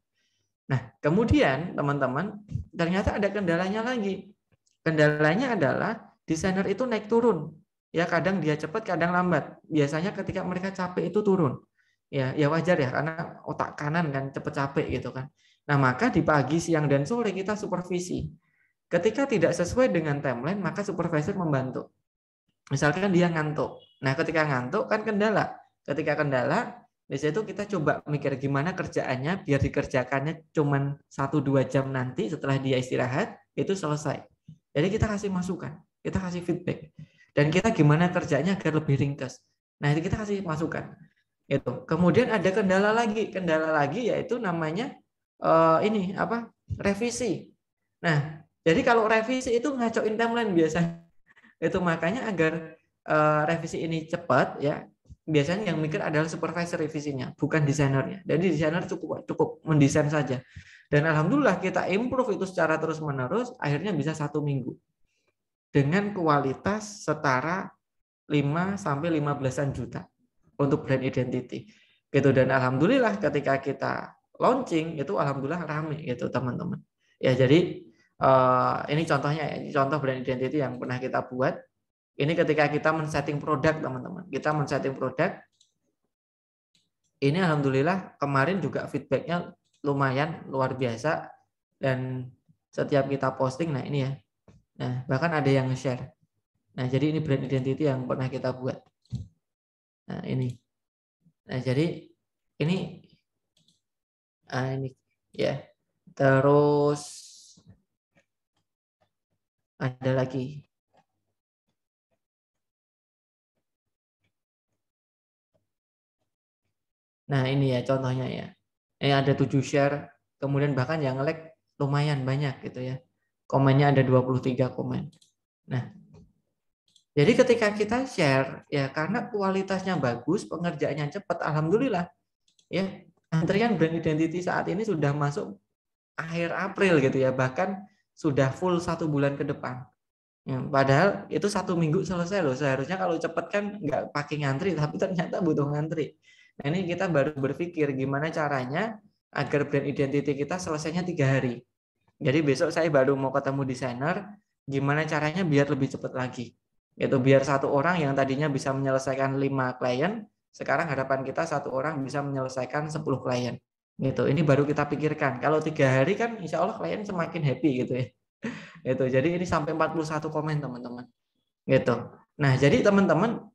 Nah, kemudian teman-teman, ternyata ada kendalanya lagi. Kendalanya adalah desainer itu naik turun. Ya, kadang dia cepat, kadang lambat. Biasanya ketika mereka capek itu turun. Ya wajar ya, karena otak kanan kan cepat capek gitu kan. Nah, maka di pagi, siang, dan sore kita supervisi. Ketika tidak sesuai dengan timeline, maka supervisor membantu. Misalkan dia ngantuk. Nah, ketika ngantuk kan kendala. Ketika kendala, di situ kita coba mikir gimana kerjaannya biar dikerjakannya cuma 1-2 jam nanti setelah dia istirahat, itu selesai. Jadi kita kasih masukan, kita kasih feedback, dan kita gimana kerjanya agar lebih ringkas. Nah, itu kita kasih masukan. Itu. Kemudian ada kendala lagi yaitu namanya revisi. Nah, jadi kalau revisi itu ngacoin timeline biasanya. Itu makanya agar revisi ini cepat ya. Biasanya yang mikir adalah supervisor revisinya, bukan desainernya. Jadi desainer cukup mendesain saja. Dan alhamdulillah kita improve itu secara terus-menerus, akhirnya bisa 1 minggu. Dengan kualitas setara 5-15 juta untuk brand identity. Gitu. Dan alhamdulillah ketika kita launching, itu alhamdulillah rame gitu teman-teman. Ya, jadi ini contohnya ya, ini contoh brand identity yang pernah kita buat. Ini ketika kita men-setting produk teman-teman. Kita men-setting produk. Ini alhamdulillah kemarin juga feedbacknya lumayan luar biasa, dan setiap kita posting, nah ini ya, nah bahkan ada yang nge-share. Nah, jadi ini brand identity yang pernah kita buat. Nah, ini. Nah, jadi ini ya. Terus ada lagi. Nah, ini ya contohnya ya. Ini ada 7 share, kemudian bahkan yang like lumayan banyak gitu ya. Komennya ada 23 komen. Nah, jadi ketika kita share ya, karena kualitasnya bagus, pengerjaannya cepat, alhamdulillah ya, antrian brand identity saat ini sudah masuk akhir April gitu ya, bahkan sudah full 1 bulan ke depan. Ya, padahal itu 1 minggu selesai loh. Seharusnya kalau cepat kan nggak pakai ngantri, tapi ternyata butuh ngantri. Nah, ini kita baru berpikir gimana caranya agar brand identity kita selesainya 3 hari. Jadi besok saya baru mau ketemu desainer, gimana caranya biar lebih cepat lagi. Yaitu biar 1 orang yang tadinya bisa menyelesaikan 5 klien, sekarang harapan kita 1 orang bisa menyelesaikan 10 klien. Gitu. Ini baru kita pikirkan. Kalau 3 hari kan insya Allah klien semakin happy gitu ya. Gitu. Jadi ini sampai 41 komen teman-teman. Gitu. Nah, jadi teman-teman,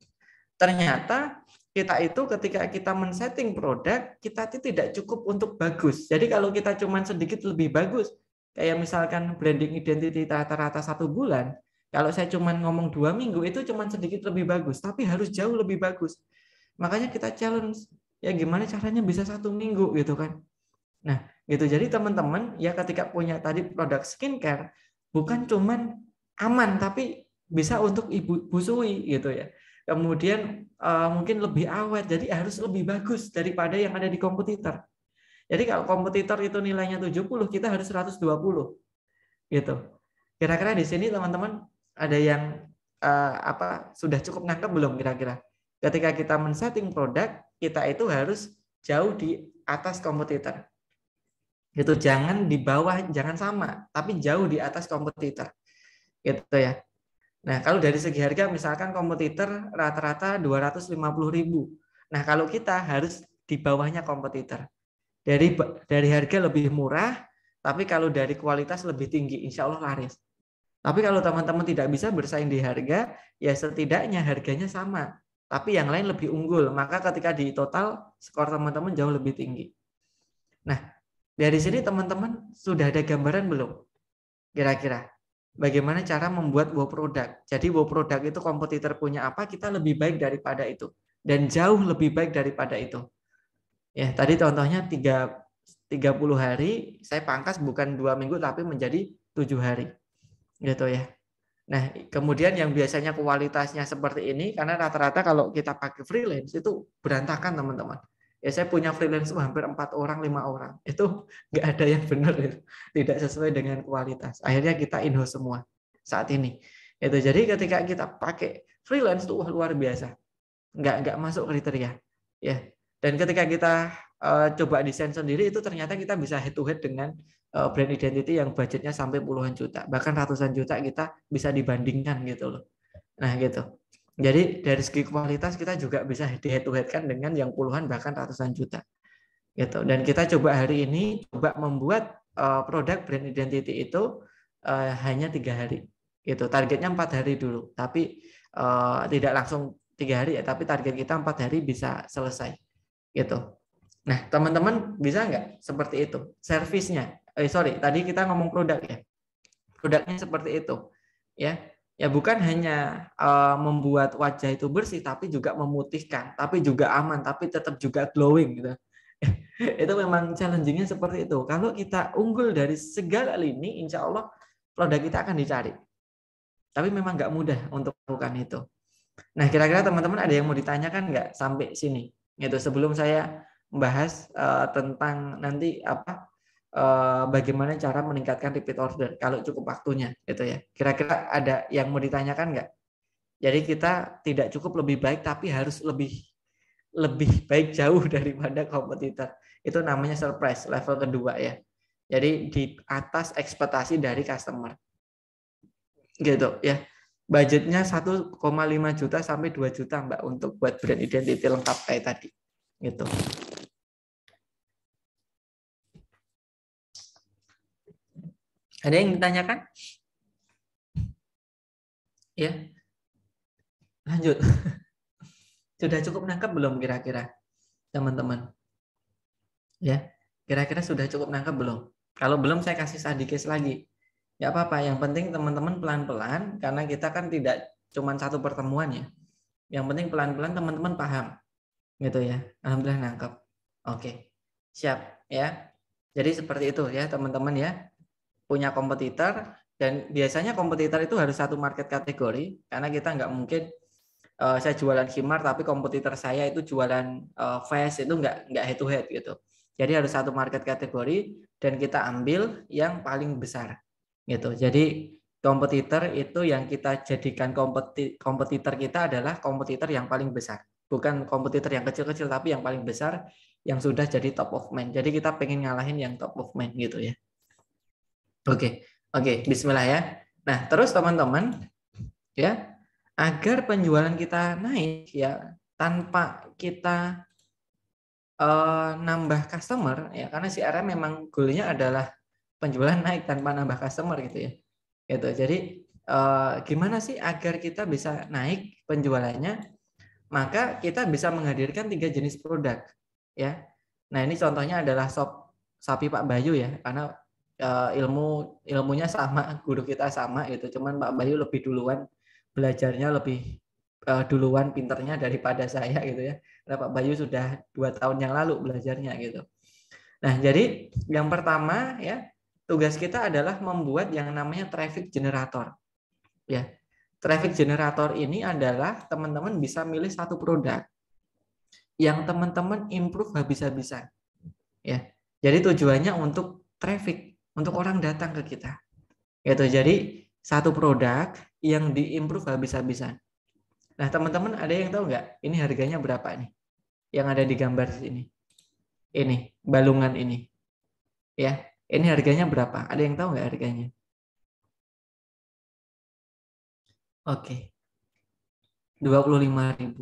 ternyata kita itu ketika kita men-setting produk, kita tidak cukup untuk bagus. Jadi kalau kita cuma sedikit lebih bagus, kayak misalkan branding identity rata-rata 1 bulan, kalau saya cuma ngomong 2 minggu, itu cuma sedikit lebih bagus, tapi harus jauh lebih bagus. Makanya kita challenge, ya gimana caranya bisa 1 minggu gitu kan. Nah, gitu. Jadi teman-teman, ya ketika punya tadi produk skincare, bukan cuma aman, tapi bisa untuk ibu busui gitu ya. Kemudian mungkin lebih awet, jadi harus lebih bagus daripada yang ada di kompetitor. Jadi kalau kompetitor itu nilainya 70, kita harus 120. Gitu. Kira-kira di sini teman-teman ada yang sudah cukup nangkep belum kira-kira? Ketika kita men-setting produk, kita itu harus jauh di atas kompetitor. Gitu, jangan di bawah, jangan sama, tapi jauh di atas kompetitor. Gitu ya. Nah, kalau dari segi harga misalkan kompetitor rata-rata 250.000. Nah, kalau kita harus di bawahnya kompetitor. Dari harga lebih murah, tapi kalau dari kualitas lebih tinggi, insya Allah laris. Tapi kalau teman-teman tidak bisa bersaing di harga, ya setidaknya harganya sama, tapi yang lain lebih unggul. Maka ketika di total, skor teman-teman jauh lebih tinggi. Nah, dari sini teman-teman sudah ada gambaran belum? Kira-kira bagaimana cara membuat wow produk? Jadi wow produk itu kompetitor punya apa, kita lebih baik daripada itu. Dan jauh lebih baik daripada itu. Ya, tadi contohnya 30 hari, saya pangkas bukan 2 minggu tapi menjadi 7 hari. Gitu ya. Nah, kemudian yang biasanya kualitasnya seperti ini, karena rata-rata kalau kita pakai freelance itu berantakan teman-teman. Ya, saya punya freelance hampir 4 orang, 5 orang. Itu nggak ada yang benar, tidak sesuai dengan kualitas. Akhirnya kita in-house semua saat ini. Itu jadi ketika kita pakai freelance itu luar biasa. Nggak masuk kriteria. Ya. Dan ketika kita coba desain sendiri, itu ternyata kita bisa head to head dengan brand identity yang budgetnya sampai puluhan juta, bahkan ratusan juta kita bisa dibandingkan gitu loh. Nah gitu. Jadi dari segi kualitas kita juga bisa head to head kan dengan yang puluhan bahkan ratusan juta. Gitu. Dan kita coba hari ini coba membuat produk brand identity itu hanya 3 hari. Gitu. Targetnya 4 hari dulu, tapi tidak langsung 3 hari ya, tapi target kita 4 hari bisa selesai. Gitu. Nah, teman-teman bisa nggak seperti itu? Servisnya, tadi kita ngomong produk ya. Produknya seperti itu, ya. Ya bukan hanya membuat wajah itu bersih, tapi juga memutihkan, tapi juga aman, tapi tetap juga glowing gitu. Itu memang challenging-nya seperti itu. Kalau kita unggul dari segala lini, insya Allah produk kita akan dicari. Tapi memang nggak mudah untuk melakukan itu. Nah, kira-kira teman-teman ada yang mau ditanyakan nggak sampai sini? Gitu sebelum saya membahas tentang nanti bagaimana cara meningkatkan repeat order kalau cukup waktunya gitu ya. Kira-kira ada yang mau ditanyakan nggak? Jadi kita tidak cukup lebih baik tapi harus lebih baik jauh daripada kompetitor. Itu namanya surprise level kedua ya. Jadi di atas ekspektasi dari customer. Gitu ya. Budgetnya 1,5 juta sampai 2 juta Mbak untuk buat brand identity lengkap kayak tadi. Gitu. Ada yang ditanyakan? Ya. Lanjut. Sudah cukup nangkep belum kira-kira, teman-teman? Ya. Kira-kira sudah cukup nangkep belum? Kalau belum saya kasih study case lagi. Ya apa-apa, yang penting teman-teman pelan-pelan karena kita kan tidak cuma satu pertemuan ya. Yang penting pelan-pelan teman-teman paham. Gitu ya. Alhamdulillah nangkep. Oke. Siap ya. Jadi seperti itu ya, teman-teman ya. Punya kompetitor dan biasanya kompetitor itu harus satu market kategori karena kita nggak mungkin saya jualan khimar tapi kompetitor saya itu jualan vest, itu nggak head to head gitu. Jadi harus satu market kategori dan kita ambil yang paling besar gitu. Jadi kompetitor itu yang kita jadikan kompetitor kita adalah kompetitor yang paling besar, bukan kompetitor yang kecil-kecil tapi yang paling besar yang sudah jadi top of mind. Jadi kita pengen ngalahin yang top of mind gitu ya. Oke, bismillah ya. Nah, terus teman-teman ya, agar penjualan kita naik ya tanpa kita nambah customer ya, karena CRM memang goalnya adalah penjualan naik tanpa nambah customer gitu ya. Gitu. Jadi gimana sih agar kita bisa naik penjualannya? Maka kita bisa menghadirkan 3 jenis produk ya. Nah, ini contohnya adalah Sapi Pak Bayu ya, karena ilmunya sama, guru kita sama gitu, cuman Pak Bayu lebih duluan belajarnya, lebih duluan pinternya daripada saya gitu ya. Karena Pak Bayu sudah 2 tahun yang lalu belajarnya gitu. Nah, jadi yang pertama ya, tugas kita adalah membuat yang namanya traffic generator. Ya. Traffic generator ini adalah teman-teman bisa milih satu produk yang teman-teman improve habis-habisan. Ya. Jadi tujuannya untuk traffic, untuk orang datang ke kita. Gitu. Jadi satu produk yang diimprove habis-habisan. Nah, teman-teman ada yang tahu nggak? Ini harganya berapa nih? Yang ada di gambar sini. Ini, balungan ini. Ya, ini harganya berapa? Ada yang tahu nggak harganya? Oke. 25.000.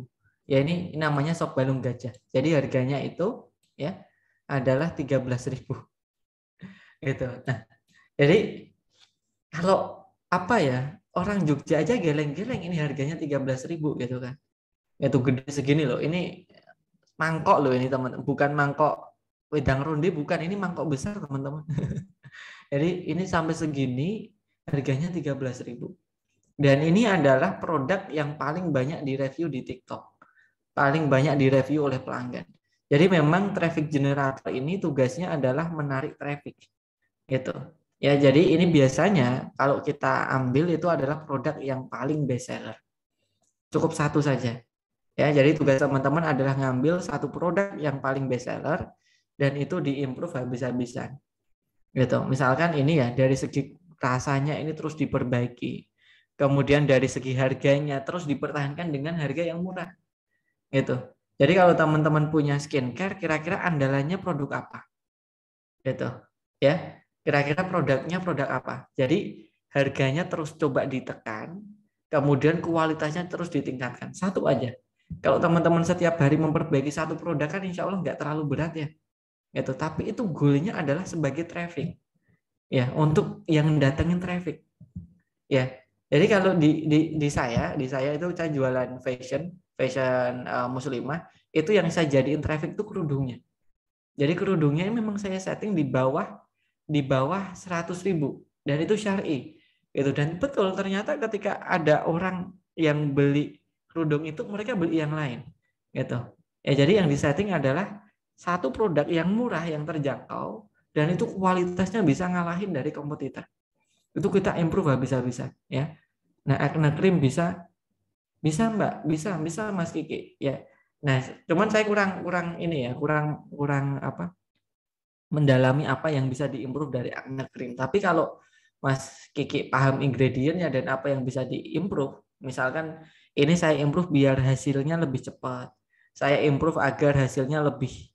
Ya ini namanya sop balung gajah. Jadi harganya itu ya adalah 13.000. Gitu. Nah, jadi kalau apa ya? Orang Jogja aja geleng-geleng ini harganya 13.000 gitu kan. Itu gede segini loh. Ini mangkok loh ini teman-teman. Bukan mangkok wedang ronde, bukan, ini mangkok besar teman-teman. Jadi ini sampai segini harganya 13.000. Dan ini adalah produk yang paling banyak direview di TikTok. Paling banyak direview oleh pelanggan. Jadi memang traffic generator ini tugasnya adalah menarik traffic. Gitu. Ya, jadi ini biasanya kalau kita ambil itu adalah produk yang paling best seller. Cukup satu saja. Ya, jadi tugas teman-teman adalah ngambil satu produk yang paling best seller dan itu diimprove habis-habisan. Gitu. Misalkan ini ya dari segi rasanya ini terus diperbaiki. Kemudian dari segi harganya terus dipertahankan dengan harga yang murah. Gitu. Jadi kalau teman-teman punya skincare, kira-kira andalannya produk apa? Gitu. Ya. Kira-kira produknya produk apa? Jadi harganya terus coba ditekan, kemudian kualitasnya terus ditingkatkan. Satu aja. Kalau teman-teman setiap hari memperbaiki satu produk kan insya Allah nggak terlalu berat ya. Gitu. Tapi itu goalnya adalah sebagai traffic. Ya, untuk yang datengin traffic. Ya. Jadi kalau di saya itu saya jualan fashion muslimah, itu yang saya jadiin traffic itu kerudungnya. Jadi kerudungnya memang saya setting di bawah 100.000 dan itu syar'i. Gitu. Dan betul ternyata ketika ada orang yang beli kerudung itu mereka beli yang lain. Gitu. Ya, jadi yang disetting adalah satu produk yang murah yang terjangkau dan itu kualitasnya bisa ngalahin dari kompetitor. Itu kita improve habis-habisan ya. Nah, acne cream bisa Mbak, bisa Mas Kiki ya. Nah, cuman saya kurang ini ya, kurang apa? Mendalami apa yang bisa diimprove dari acne cream. Tapi kalau Mas Kiki paham ingredientnya dan apa yang bisa diimprove, misalkan ini saya improve biar hasilnya lebih cepat. Saya improve agar hasilnya lebih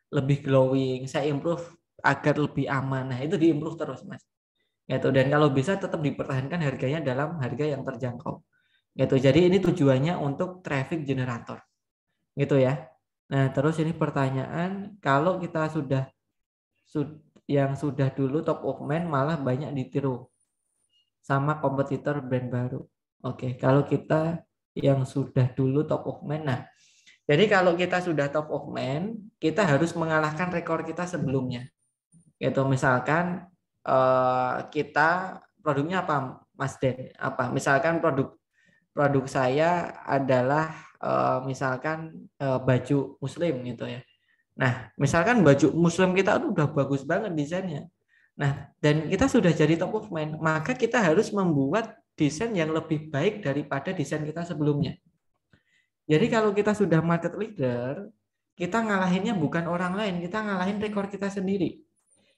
lebih glowing. Saya improve agar lebih aman. Nah, itu diimprove terus, Mas. Gitu. Dan kalau bisa tetap dipertahankan harganya dalam harga yang terjangkau. Gitu. Jadi ini tujuannya untuk traffic generator. Gitu ya. Nah, terus ini pertanyaan, kalau kita sudah dulu top of mind malah banyak ditiru sama kompetitor brand baru. Oke, kalau kita yang sudah dulu top of mind, nah, jadi kalau kita sudah top of mind, kita harus mengalahkan rekor kita sebelumnya. Gitu, misalkan kita produknya apa, Mas Den? Apa? Misalkan produk saya adalah misalkan baju muslim gitu ya. Nah, misalkan baju muslim kita udah bagus banget desainnya. Nah, dan kita sudah jadi top of mind, maka kita harus membuat desain yang lebih baik daripada desain kita sebelumnya. Jadi kalau kita sudah market leader, kita ngalahinnya bukan orang lain, kita ngalahin rekor kita sendiri.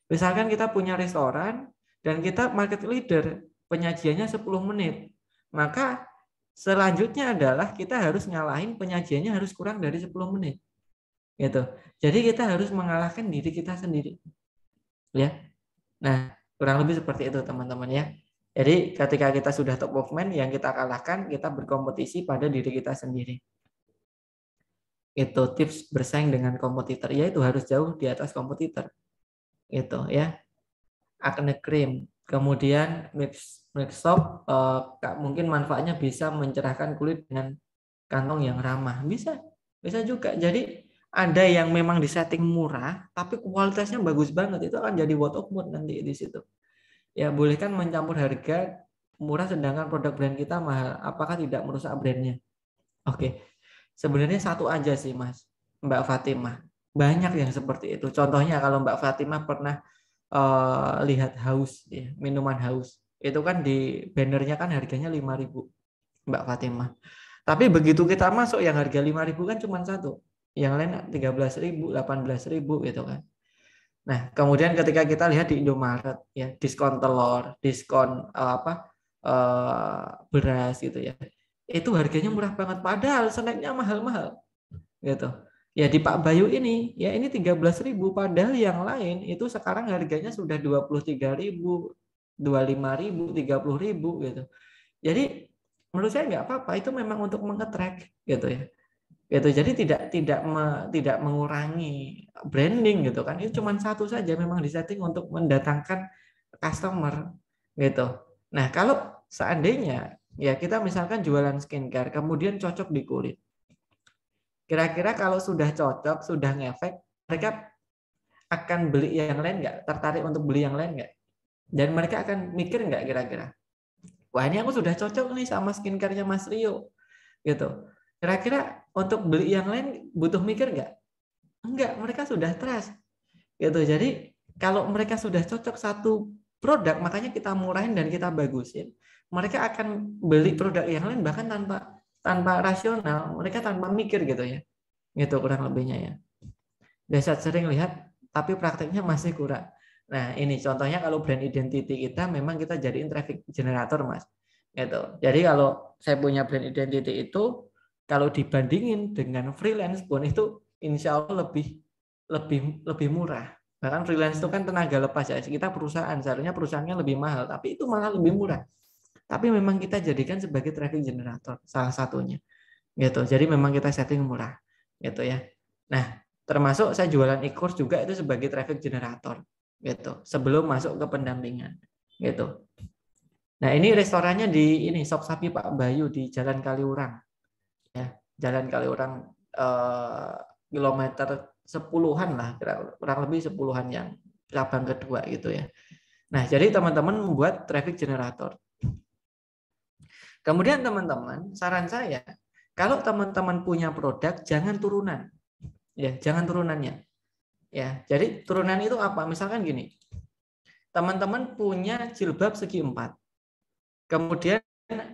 Misalkan kita punya restoran dan kita market leader, penyajiannya 10 menit. Maka selanjutnya adalah kita harus ngalahin penyajiannya harus kurang dari 10 menit. Gitu. Jadi kita harus mengalahkan diri kita sendiri. Ya. Nah, kurang lebih seperti itu teman-teman ya. Jadi ketika kita sudah top of mind, yang kita kalahkan, kita berkompetisi pada diri kita sendiri. Itu tips bersaing dengan kompetitor, yaitu harus jauh di atas kompetitor. Gitu ya. Acne cream, kemudian mix soap, mungkin manfaatnya bisa mencerahkan kulit dengan kantong yang ramah, bisa juga. Jadi ada yang memang disetting murah tapi kualitasnya bagus banget, itu akan jadi word of mouth nanti di situ ya. Boleh kan mencampur harga murah sedangkan produk brand kita mahal, apakah tidak merusak brandnya? Oke, sebenarnya satu aja sih Mas, Mbak Fatimah. Banyak yang seperti itu. Contohnya kalau Mbak Fatimah pernah lihat haus, ya, minuman haus, itu kan di bannernya kan harganya 5.000 Mbak Fatimah. Tapi begitu kita masuk yang harga 5.000 kan cuma satu, yang lain 13.000, 18.000 gitu kan. Nah, kemudian ketika kita lihat di Indomaret ya, diskon telur, diskon beras gitu ya. Itu harganya murah banget padahal snacknya mahal-mahal. Gitu. Ya di Pak Bayu ini, ya ini 13.000 padahal yang lain itu sekarang harganya sudah 23.000, 25.000, 30.000 gitu. Jadi menurut saya nggak apa-apa, itu memang untuk mengetrack gitu ya. Gitu. Jadi tidak mengurangi branding gitu kan. Itu cuma satu saja memang disetting untuk mendatangkan customer gitu. Nah, kalau seandainya ya kita misalkan jualan skincare kemudian cocok di kulit. Kira-kira kalau sudah cocok, sudah ngefek, mereka akan beli yang lain nggak? Tertarik untuk beli yang lain nggak? Dan mereka akan mikir nggak kira-kira? Wah, ini aku sudah cocok nih sama skincare-nya Mas Rio gitu. Kira-kira untuk beli yang lain butuh mikir nggak? Enggak, mereka sudah trust. Gitu. Jadi kalau mereka sudah cocok satu produk, makanya kita murahin dan kita bagusin. Mereka akan beli produk yang lain bahkan tanpa rasional, mereka tanpa mikir gitu ya. Gitu kurang lebihnya ya. Dasar sering lihat, tapi prakteknya masih kurang. Nah, ini contohnya kalau brand identity kita memang kita jadiin traffic generator, Mas. Gitu. Jadi kalau saya punya brand identity itu kalau dibandingin dengan freelance pun itu insya Allah lebih murah. Bahkan freelance itu kan tenaga lepas ya. Kita perusahaan, seharusnya perusahaannya lebih mahal, tapi itu malah lebih murah. Tapi memang kita jadikan sebagai traffic generator salah satunya. Gitu. Jadi memang kita setting murah, gitu ya. Nah, termasuk saya jualan e-course juga itu sebagai traffic generator, gitu. Sebelum masuk ke pendampingan, gitu. Nah, ini restorannya di ini Sop Sapi Pak Bayu di Jalan Kaliurang. Ya, Jalan Kaliurang kilometer 10-an lah, kurang lebih 10-an yang cabang kedua gitu ya. Nah, jadi teman-teman membuat traffic generator. Kemudian teman-teman, saran saya, kalau teman-teman punya produk jangan turunan. Ya, jangan turunannya. Ya, jadi turunan itu apa? Misalkan gini. Teman-teman punya jilbab segi 4. Kemudian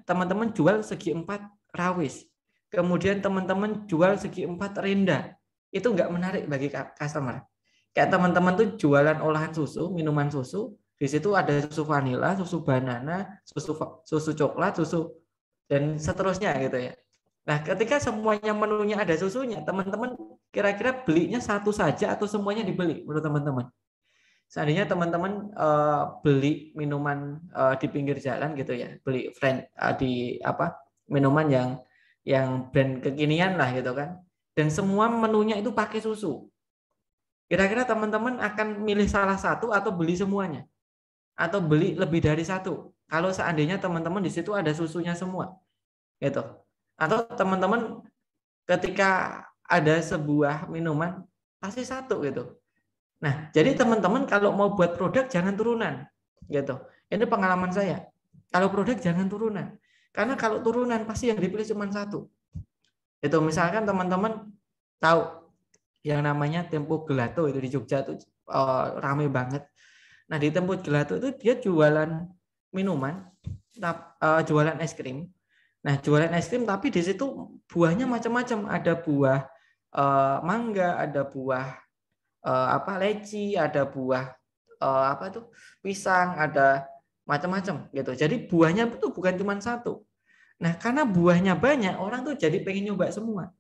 teman-teman jual segi 4 rawis. Kemudian teman-teman jual segi 4 renda. Itu nggak menarik bagi customer. Kayak teman-teman tuh jualan olahan susu, minuman susu, di situ ada susu vanila, susu banana, susu coklat, susu dan seterusnya gitu ya. Nah, ketika semuanya menunya ada susunya, teman-teman kira-kira belinya satu saja atau semuanya dibeli menurut teman-teman? Seandainya teman-teman beli minuman di pinggir jalan gitu ya, beli di minuman yang brand kekinian lah gitu kan, dan semua menunya itu pakai susu. Kira-kira teman-teman akan milih salah satu atau beli semuanya? Atau beli lebih dari satu? Kalau seandainya teman-teman di situ ada susunya semua. Gitu. Atau teman-teman ketika ada sebuah minuman pasti satu gitu. Nah, jadi teman-teman kalau mau buat produk jangan turunan. Gitu. Ini pengalaman saya. Kalau produk jangan turunan. Karena kalau turunan pasti yang dipilih cuma satu. Itu misalkan teman-teman tahu yang namanya Tempo Gelato itu di Jogja itu ramai banget. Nah, di Tempo Gelato itu dia jualan minuman, jualan es krim. Nah, jualan es krim tapi di situ buahnya macam-macam. Ada buah mangga, ada buah leci, ada buah pisang, ada macam-macam gitu. Jadi buahnya itu bukan cuma satu. Nah, karena buahnya banyak, orang tuh jadi pengen nyoba semua.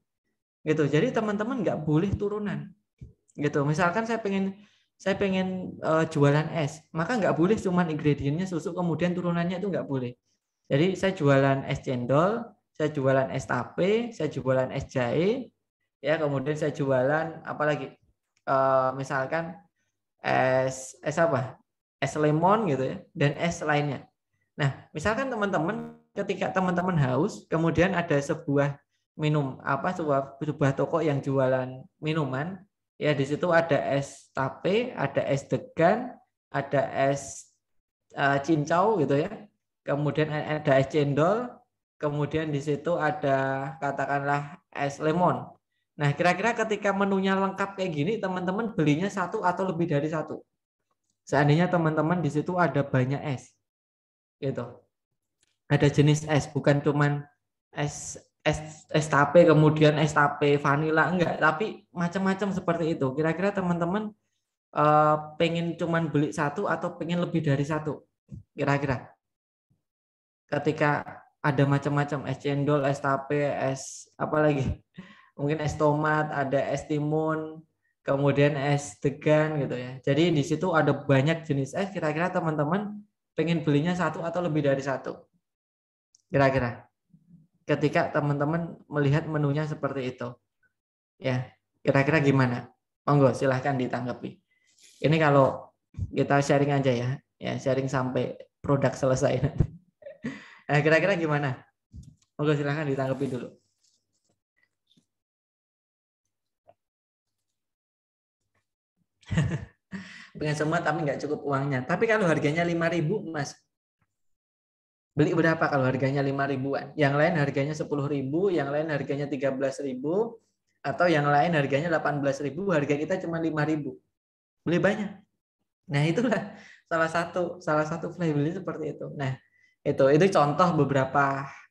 Gitu. Jadi teman-teman nggak boleh turunan. Gitu. Misalkan saya pengen jualan es, maka nggak boleh cuma ingredientnya susu kemudian turunannya itu nggak boleh. Jadi saya jualan es cendol, saya jualan es tape, saya jualan es jahe, ya kemudian saya jualan apa lagi? Misalkan es lemon gitu ya, dan es lainnya. Nah, misalkan teman-teman ketika teman-teman haus, kemudian ada sebuah sebuah toko yang jualan minuman, ya di situ ada es tape, ada es degan, ada es cincau gitu ya. Kemudian ada es cendol, kemudian di situ ada katakanlah es lemon. Nah, kira-kira ketika menunya lengkap kayak gini, teman-teman belinya satu atau lebih dari satu. Seandainya teman-teman di situ ada banyak es, gitu. Ada jenis es, bukan cuman es tape kemudian es tape vanila enggak, tapi macam-macam seperti itu. Kira-kira teman-teman pengen cuman beli satu atau pengen lebih dari satu? Kira-kira. Ketika ada macam-macam, es cendol, es tape, es apa lagi? Mungkin es tomat, ada es timun, kemudian es degan gitu ya. Jadi di situ ada banyak jenis es. Kira-kira teman-teman pengen belinya satu atau lebih dari satu? Kira-kira. Ketika teman-teman melihat menunya seperti itu, ya kira-kira gimana? Monggo silahkan ditanggapi. Ini kalau kita sharing aja ya sharing sampai produk selesai. Nah, kira-kira gimana? Monggo silahkan ditanggapi dulu. Pengen semua tapi nggak cukup uangnya. Tapi kalau harganya 5.000, Mas, beli berapa kalau harganya 5.000-an? Yang lain harganya 10.000, yang lain harganya 13.000, atau yang lain harganya 18.000, harga kita cuma 5.000. Beli banyak. Nah, itulah salah satu flexibility seperti itu. Nah, itu contoh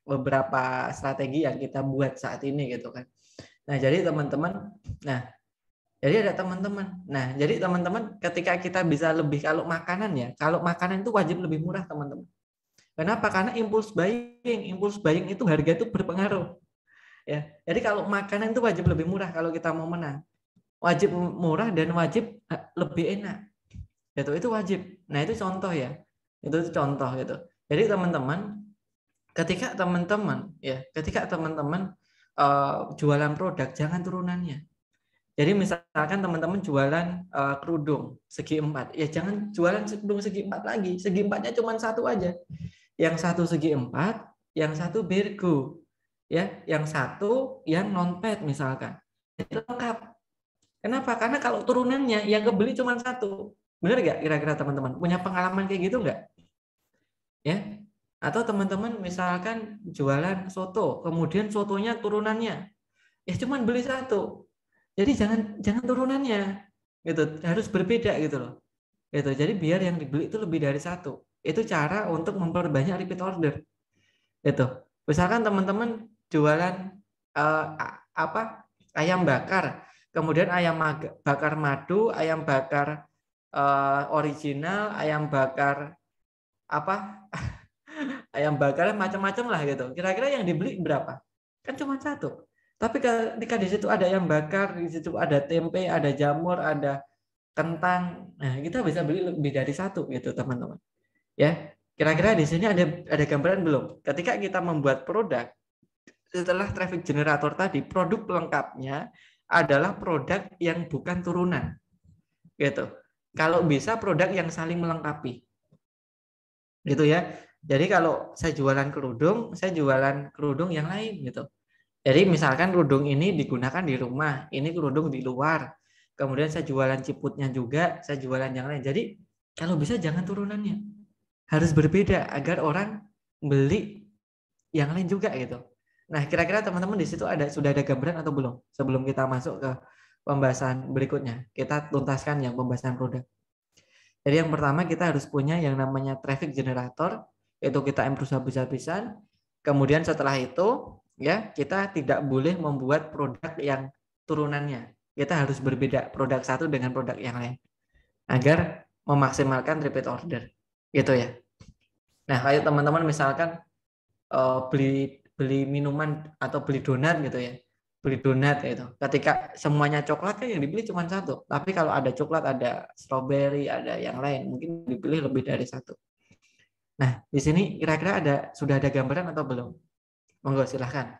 beberapa strategi yang kita buat saat ini gitu kan. Nah, jadi teman-teman, jadi teman-teman ketika kita bisa lebih, kalau makanan itu wajib lebih murah, teman-teman. Kenapa? Karena impulse buying itu harga itu berpengaruh. Ya. Jadi kalau makanan itu wajib lebih murah kalau kita mau menang. Wajib murah dan wajib lebih enak. Itu wajib. Nah, itu contoh ya. Itu contoh gitu. Jadi teman-teman, ketika teman-teman jualan produk, jangan turunannya. Jadi misalkan teman-teman jualan kerudung segi 4, ya jangan jualan kerudung segi 4 lagi. Segi 4-nya cuma satu aja. Yang satu segi 4, yang satu bergo. Ya, yang satu yang non-pet misalkan. Itu lengkap. Kenapa? Karena kalau turunannya yang kebeli cuma satu. Benar nggak kira-kira teman-teman? Punya pengalaman kayak gitu nggak? Ya. Atau teman-teman misalkan jualan soto, kemudian sotonya turunannya ya cuma beli satu. Jadi jangan turunannya. Gitu, harus berbeda gitu loh. Gitu. Jadi biar yang dibeli itu lebih dari satu. Itu cara untuk memperbanyak repeat order. Itu. Misalkan teman-teman jualan ayam bakar, kemudian ayam bakar madu, ayam bakar original, ayam bakar ayam bakar macam-macam lah gitu. Kira-kira yang dibeli berapa? Kan cuma satu. Tapi ketika di situ ada ayam bakar, di situ ada tempe, ada jamur, ada kentang, nah kita bisa beli lebih dari satu gitu teman-teman. Ya, kira-kira di sini ada gambaran belum? Ketika kita membuat produk, setelah traffic generator tadi, produk pelengkapnya adalah produk yang bukan turunan, gitu. Kalau bisa produk yang saling melengkapi, gitu ya. Jadi kalau saya jualan kerudung yang lain, gitu. Jadi misalkan kerudung ini digunakan di rumah, ini kerudung di luar. Kemudian saya jualan ciputnya juga, saya jualan yang lain. Jadi kalau bisa jangan turunannya, harus berbeda agar orang beli yang lain juga gitu. Nah, kira-kira teman-teman di situ sudah ada gambaran atau belum? Sebelum kita masuk ke pembahasan berikutnya, kita tuntaskan yang pembahasan produk. Jadi yang pertama kita harus punya yang namanya traffic generator, yaitu kita improve habis-habisan. Kemudian setelah itu, ya kita tidak boleh membuat produk yang turunannya. Kita harus berbeda produk satu dengan produk yang lain agar memaksimalkan repeat order, gitu ya. Nah, kayak teman-teman misalkan beli minuman atau beli donat gitu ya, beli donat itu. Ketika semuanya coklat kan yang dibeli cuma satu. Tapi kalau ada coklat, ada strawberry, ada yang lain, mungkin dipilih lebih dari satu. Nah, di sini kira-kira sudah ada gambaran atau belum? Monggo silahkan.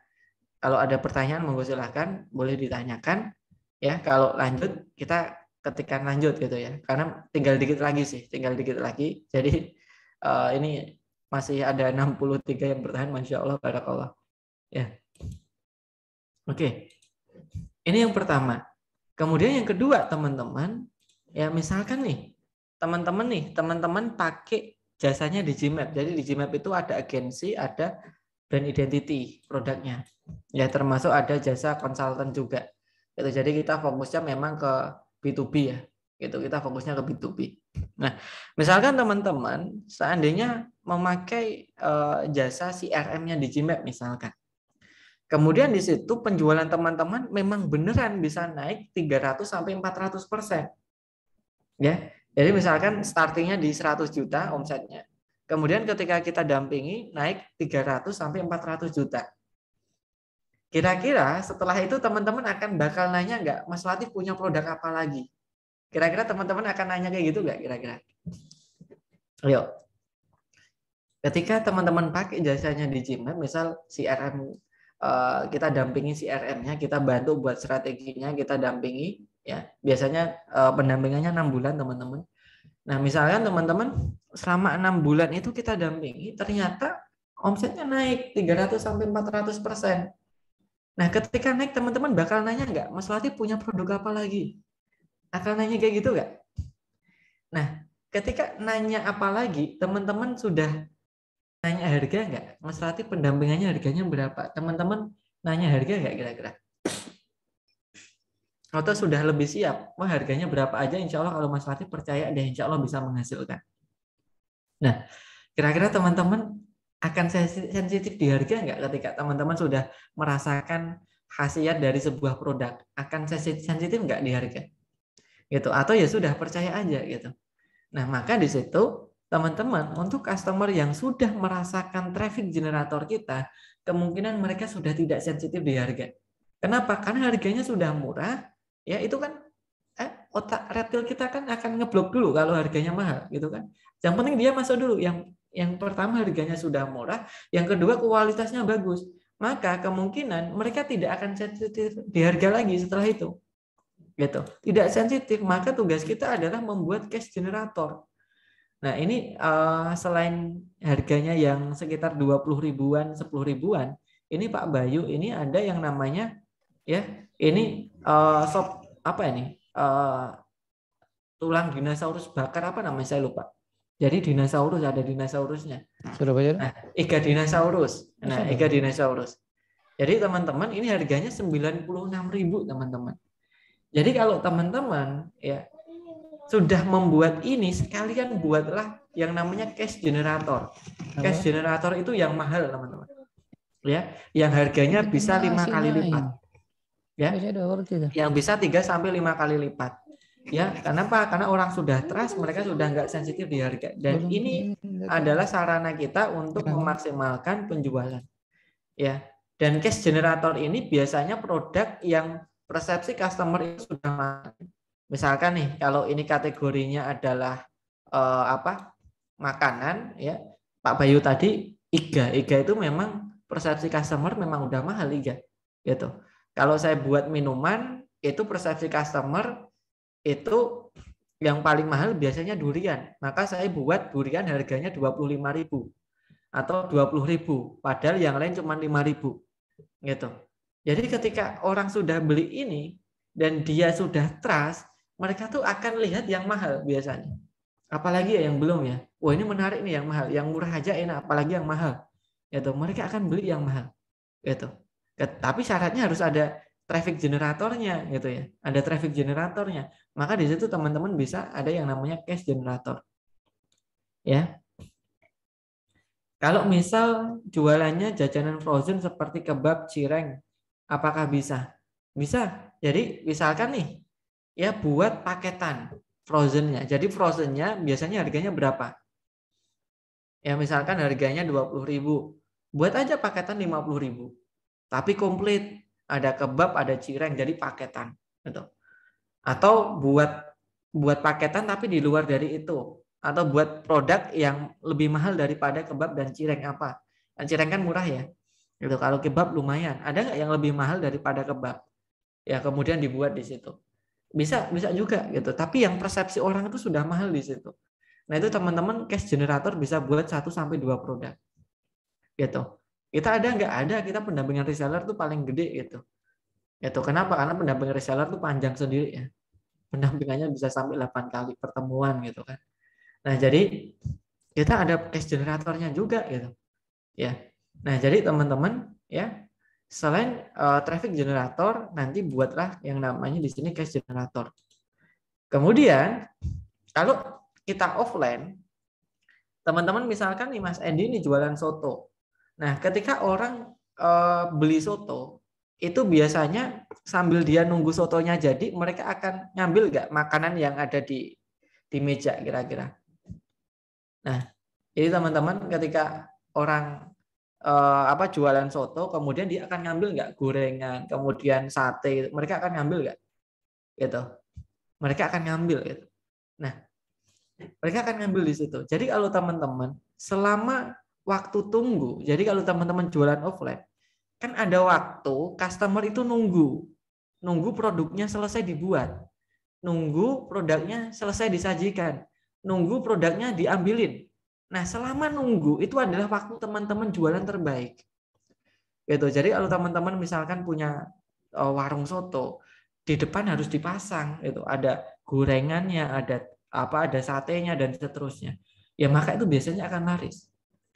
Kalau ada pertanyaan, monggo silahkan, boleh ditanyakan. Ya, kalau lanjut kita ketikkan lanjut gitu ya. Karena tinggal dikit lagi. Jadi ini masih ada 63 yang bertahan, Masya Allah, barakallah. Ya. Oke. Ini yang pertama. Kemudian yang kedua, teman-teman, ya misalkan nih, teman-teman pakai jasanya di Gmap. Jadi di Gmap itu ada agensi, ada brand identity produknya. Ya, termasuk ada jasa konsultan juga. Itu jadi kita fokusnya memang ke B2B ya. Gitu, kita fokusnya ke B2B. Nah, misalkan teman-teman seandainya memakai jasa CRM-nya di Gmap misalkan. Kemudian di situ penjualan teman-teman memang beneran bisa naik 300 sampai 400%. Ya. Jadi misalkan startingnya di 100 juta omsetnya. Kemudian ketika kita dampingi naik 300 sampai 400 juta. Kira-kira setelah itu teman-teman akan bakal nanya nggak, Mas Latif punya produk apa lagi? Kira-kira teman-teman akan nanya kayak gitu nggak kira-kira? Ayo. Ketika teman-teman pakai jasanya di Gmap, misal CRM, kita dampingi CRM-nya, kita bantu buat strateginya, kita dampingi, ya biasanya pendampingannya 6 bulan teman-teman. Nah misalkan teman-teman selama 6 bulan itu kita dampingi, ternyata omsetnya naik 300 sampai 400%. Nah ketika naik teman-teman bakal nanya nggak, Mas Latif punya produk apa lagi? Akan nanya kayak gitu nggak? Nah ketika nanya apa lagi, teman-teman sudah nanya harga nggak? Mas Latif pendampingannya harganya berapa? Teman-teman nanya harga nggak kira-kira? Atau sudah lebih siap? Wah harganya berapa aja? Insya Allah kalau Mas Latif percaya deh, insya Allah bisa menghasilkan. Nah, kira-kira teman-teman akan sensitif di harga nggak ketika teman-teman sudah merasakan khasiat dari sebuah produk? Akan sensitif nggak di harga? Gitu. Atau ya sudah percaya aja gitu. Nah, maka di situ teman-teman untuk customer yang sudah merasakan traffic generator kita, kemungkinan mereka sudah tidak sensitif di harga. Kenapa? Karena harganya sudah murah, ya itu kan otak reptil kita kan akan ngeblok dulu kalau harganya mahal gitu kan. Yang penting dia masuk dulu. Yang pertama harganya sudah murah, yang kedua kualitasnya bagus. Maka kemungkinan mereka tidak akan sensitif di harga lagi setelah itu. Gitu. Tidak sensitif, maka tugas kita adalah membuat cash generator. Nah, ini selain harganya yang sekitar 20 ribuan, 10 ribuan, ini Pak Bayu ini ada yang namanya ya, ini sop apa ini? Tulang dinosaurus bakar apa namanya saya lupa. Jadi dinosaurus ada dinosaurusnya. Surabaya. Nah, iga dinosaurus. Nah, iga dinosaurus. Jadi teman-teman ini harganya 96.000 teman-teman. Jadi kalau teman-teman ya sudah membuat ini, sekalian buatlah yang namanya cash generator. Cash generator itu yang mahal teman-teman. Ya, yang harganya bisa 5 kali lipat. Ya. Yang bisa 3 sampai 5 kali lipat. Ya, kenapa? Karena orang sudah trust, mereka sudah nggak sensitif di harga. Dan ini adalah sarana kita untuk memaksimalkan penjualan. Ya, dan cash generator ini biasanya produk yang persepsi customer itu sudah mahal. Misalkan nih, kalau ini kategorinya adalah makanan, ya Pak Bayu tadi iga itu memang persepsi customer memang udah mahal iga, gitu. Kalau saya buat minuman, itu persepsi customer itu yang paling mahal biasanya durian. Maka saya buat durian harganya 25.000 atau 20.000, padahal yang lain cuma 5.000. Gitu. Jadi ketika orang sudah beli ini dan dia sudah trust, mereka tuh akan lihat yang mahal biasanya. Apalagi ya yang belum ya. Wah, ini menarik nih yang mahal, yang murah aja enak, apalagi yang mahal. Gitu. Mereka akan beli yang mahal. Gitu. Tapi syaratnya harus ada traffic generatornya gitu ya. Ada traffic generatornya. Maka di situ teman-teman bisa ada yang namanya cash generator. Ya. Kalau misal jualannya jajanan frozen seperti kebab, cireng, apakah bisa? Bisa. Jadi misalkan nih, ya buat paketan frozennya. Jadi frozennya biasanya harganya berapa? Ya misalkan harganya 20.000. Buat aja paketan 50.000. Tapi komplit. Ada kebab, ada cireng, jadi paketan. Gitu. Atau buat paketan tapi di luar dari itu. Atau buat produk yang lebih mahal daripada kebab dan cireng apa? Dan cireng kan murah ya. Gitu. Kalau kebab lumayan. Ada nggak yang lebih mahal daripada kebab? Ya kemudian dibuat di situ. Bisa juga gitu. Tapi yang persepsi orang itu sudah mahal di situ. Nah itu teman-teman cash generator bisa buat 1 sampai 2 produk. Gitu. Kita ada nggak? Ada. Kita pendampingan reseller tuh paling gede gitu. Gitu. Kenapa? Karena pendampingan reseller tuh panjang sendiri ya. Pendampingannya bisa sampai 8 kali pertemuan gitu kan. Nah jadi kita ada cash generatornya juga gitu. Ya. Nah jadi teman-teman ya selain traffic generator nanti buatlah yang namanya di sini cash generator. Kemudian kalau kita offline, teman-teman misalkan nih Mas Edi ini jualan soto. Nah, ketika orang beli soto, itu biasanya sambil dia nunggu sotonya jadi, mereka akan ngambil nggak makanan yang ada di di meja kira-kira. Nah, jadi teman-teman ketika orang jualan soto, kemudian dia akan ngambil nggak gorengan, kemudian sate, mereka akan ngambil nggak? Gitu. Mereka akan ngambil gitu. Nah, mereka akan ngambil di situ. Jadi kalau teman-teman selama waktu tunggu, jadi kalau teman-teman jualan offline, kan ada waktu customer itu nunggu produknya selesai dibuat, nunggu produknya selesai disajikan, nunggu produknya diambilin. Nah, selama nunggu itu adalah waktu teman-teman jualan terbaik. Gitu. Jadi kalau teman-teman misalkan punya warung soto, di depan harus dipasang itu ada gorengannya, ada satenya dan seterusnya. Ya maka itu biasanya akan laris.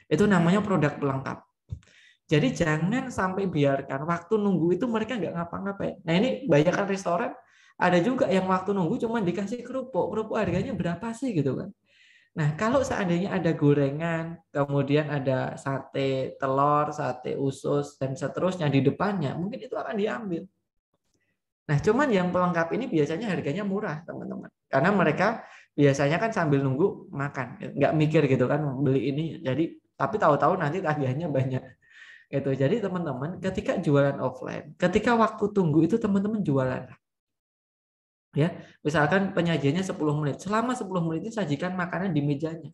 Itu namanya produk pelengkap. Jadi jangan sampai biarkan waktu nunggu itu mereka nggak ngapa-ngapain. Nah, ini banyak kan restoran ada juga yang waktu nunggu cuma dikasih kerupuk harganya berapa sih gitu kan. Nah, kalau seandainya ada gorengan, kemudian ada sate telur, sate usus, dan seterusnya di depannya, mungkin itu akan diambil. Nah, cuman yang pelengkap ini biasanya harganya murah, teman-teman. Karena mereka biasanya kan sambil nunggu makan, nggak mikir gitu kan beli ini. Jadi, tapi tahu-tahu nanti tagihannya banyak. Gitu. Jadi, teman-teman, ketika jualan offline, ketika waktu tunggu itu teman-teman jualan. Ya, misalkan penyajiannya 10 menit. Selama 10 menit ini sajikan makanan di mejanya.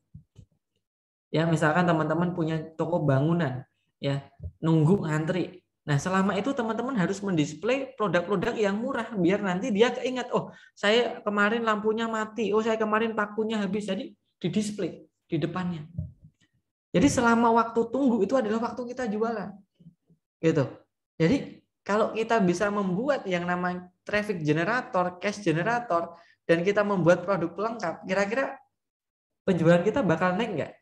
Ya, misalkan teman-teman punya toko bangunan, ya, nunggu ngantri. Nah, selama itu teman-teman harus mendisplay produk-produk yang murah biar nanti dia keingat, oh, saya kemarin lampunya mati, oh, saya kemarin pakunya habis. Jadi didisplay di depannya. Jadi selama waktu tunggu itu adalah waktu kita jualan. Gitu. Jadi kalau kita bisa membuat yang namanya traffic generator, cash generator, dan kita membuat produk pelengkap, kira-kira penjualan kita bakal naik nggak?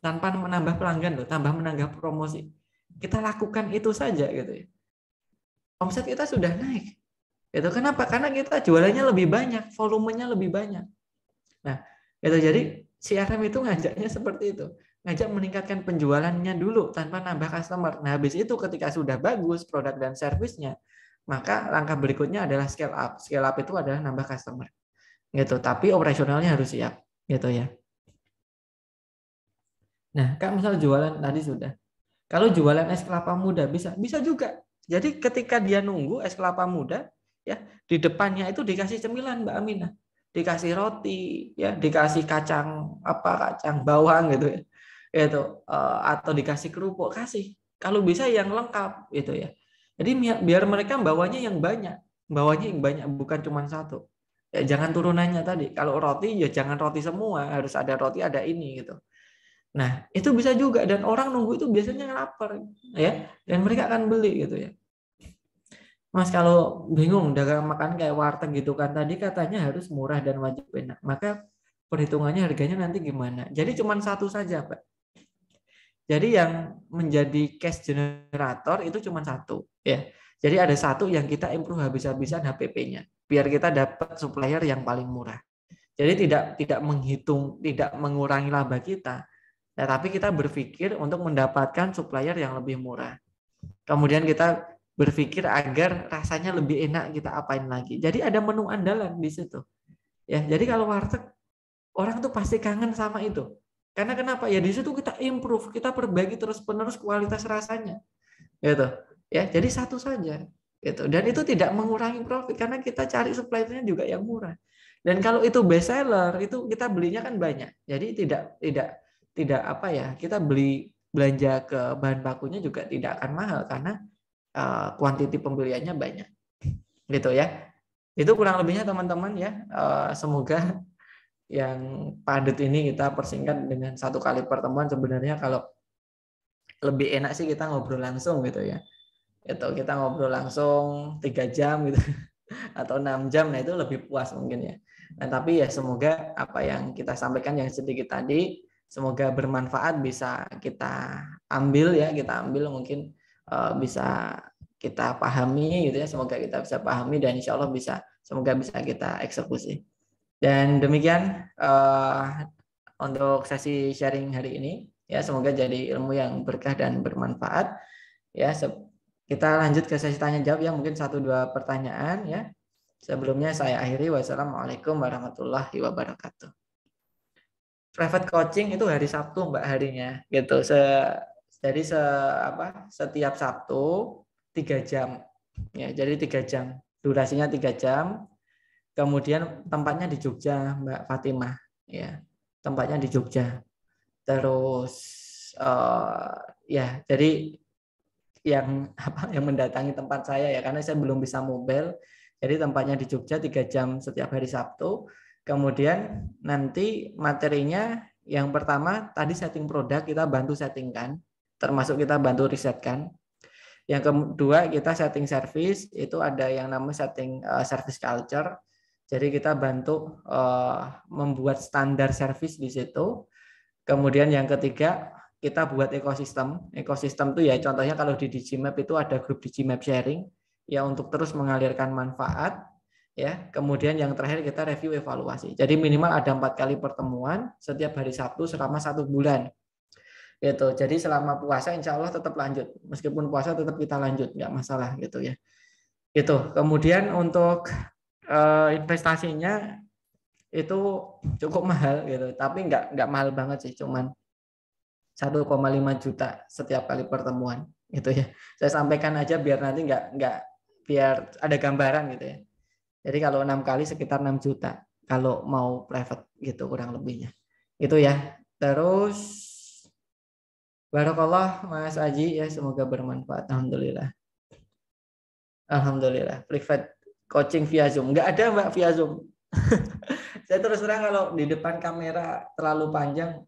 Tanpa menambah pelanggan loh, tambah menambah promosi. Kita lakukan itu saja gitu ya. Omset kita sudah naik. Itu kenapa? Karena kita jualannya lebih banyak, volumenya lebih banyak. Nah, itu jadi CRM itu ngajaknya seperti itu. Ngajak meningkatkan penjualannya dulu tanpa nambah customer. Nah, habis itu ketika sudah bagus produk dan servisnya, maka langkah berikutnya adalah scale up. Scale up itu adalah nambah customer. Gitu. Tapi operasionalnya harus siap, gitu ya. Nah, Kak misal jualan tadi sudah. Kalau jualan es kelapa muda bisa juga. Jadi ketika dia nunggu es kelapa muda, ya di depannya itu dikasih cemilan Mbak Aminah, dikasih roti, ya dikasih kacang bawang gitu ya, itu atau dikasih kerupuk, kasih. Kalau bisa yang lengkap gitu ya. Jadi biar mereka bawanya yang banyak, bukan cuma satu. Ya jangan turunannya tadi. Kalau roti ya jangan roti semua, harus ada roti ada ini gitu. Nah, itu bisa juga dan orang nunggu itu biasanya lapar ya dan mereka akan beli gitu ya. Mas kalau bingung dagang makan kayak warteg gitu kan tadi katanya harus murah dan wajib enak. Maka perhitungannya harganya nanti gimana? Jadi cuma satu saja, Pak. Jadi yang menjadi cash generator itu cuma satu ya. Jadi ada satu yang kita improve habis-habisan HPP-nya biar kita dapat supplier yang paling murah. Jadi tidak menghitung, tidak mengurangi laba kita. Nah, tapi kita berpikir untuk mendapatkan supplier yang lebih murah. Kemudian kita berpikir agar rasanya lebih enak kita apain lagi. Jadi ada menu andalan di situ. Ya, jadi kalau warteg orang tuh pasti kangen sama itu. Karena kenapa? Ya di situ kita improve, kita perbaiki terus-menerus kualitas rasanya. Gitu. Ya, jadi satu saja. Gitu. Dan itu tidak mengurangi profit karena kita cari suppliernya juga yang murah. Dan kalau itu best seller, itu kita belinya kan banyak. Jadi tidak kita belanja ke bahan bakunya juga tidak akan mahal karena kuantiti pembeliannya banyak gitu ya. Itu kurang lebihnya teman-teman ya. Semoga yang padat ini kita persingkat dengan 1 kali pertemuan. Sebenarnya kalau lebih enak sih kita ngobrol langsung gitu ya. Itu kita ngobrol langsung 3 jam gitu atau 6 jam, nah itu lebih puas mungkin ya. Nah, tapi ya semoga apa yang kita sampaikan yang sedikit tadi semoga bermanfaat, bisa kita ambil mungkin bisa kita pahami gitu ya. Semoga kita bisa pahami dan insya Allah semoga bisa kita eksekusi. Dan demikian untuk sesi sharing hari ini ya, semoga jadi ilmu yang berkah dan bermanfaat ya. Kita lanjut ke sesi tanya jawab ya, mungkin 1-2 pertanyaan ya. Sebelumnya saya akhiri, wassalamualaikum warahmatullahi wabarakatuh. private coaching itu hari Sabtu Mbak harinya gitu. Jadi setiap Sabtu 3 jam. Ya, jadi 3 jam. Durasinya 3 jam. Kemudian tempatnya di Jogja, Mbak Fatimah. Ya, tempatnya di Jogja. Terus ya, jadi yang mendatangi tempat saya ya, karena saya belum bisa mobile. Jadi tempatnya di Jogja 3 jam setiap hari Sabtu. Kemudian nanti materinya yang pertama tadi setting produk, kita bantu settingkan, termasuk kita bantu risetkan. Yang kedua kita setting service, itu ada yang namanya setting service culture. Jadi kita bantu membuat standar service di situ. Kemudian yang ketiga kita buat ekosistem. Ekosistem itu ya contohnya kalau di Digimap itu ada grup Digimap sharing ya untuk terus mengalirkan manfaat ya. Kemudian yang terakhir kita review evaluasi. Jadi minimal ada 4 kali pertemuan setiap hari Sabtu selama 1 bulan. Gitu. Jadi selama puasa insya Allah tetap lanjut. Meskipun puasa tetap kita lanjut, nggak masalah gitu ya. Gitu. Kemudian untuk investasinya itu cukup mahal gitu, tapi nggak mahal banget sih, cuman 1,5 juta setiap kali pertemuan gitu ya. Saya sampaikan aja biar nanti nggak biar ada gambaran gitu ya. Jadi kalau 6 kali sekitar 6 juta kalau mau private gitu kurang lebihnya. Itu ya. Terus barakallah Mas Aji ya, semoga bermanfaat. Alhamdulillah. Alhamdulillah. Private coaching via Zoom. Nggak ada Mbak via Zoom. Saya terus terang kalau di depan kamera terlalu panjang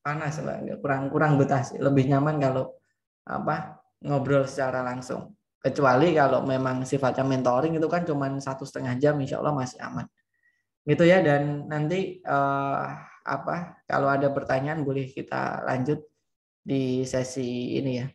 panas Mbak, kurang betah sih. Lebih nyaman kalau ngobrol secara langsung. Kecuali kalau memang sifatnya mentoring itu kan cuma 1,5 jam, insya Allah masih aman. Gitu ya. Dan nanti kalau ada pertanyaan boleh kita lanjut di sesi ini ya.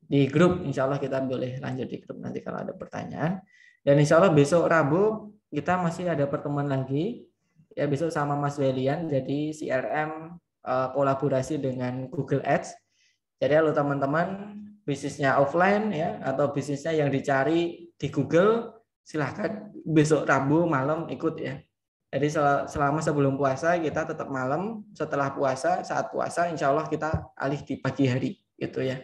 Di grup, insya Allah kita boleh lanjut di grup nanti kalau ada pertanyaan. Dan insya Allah besok Rabu kita masih ada pertemuan lagi. Ya besok sama Mas Welian, jadi CRM kolaborasi dengan Google Ads. Jadi kalau teman-teman bisnisnya offline ya atau bisnisnya yang dicari di Google, silahkan besok Rabu malam ikut ya. Jadi selama sebelum puasa kita tetap malam, setelah puasa, saat puasa insya Allah kita alih di pagi hari gitu ya.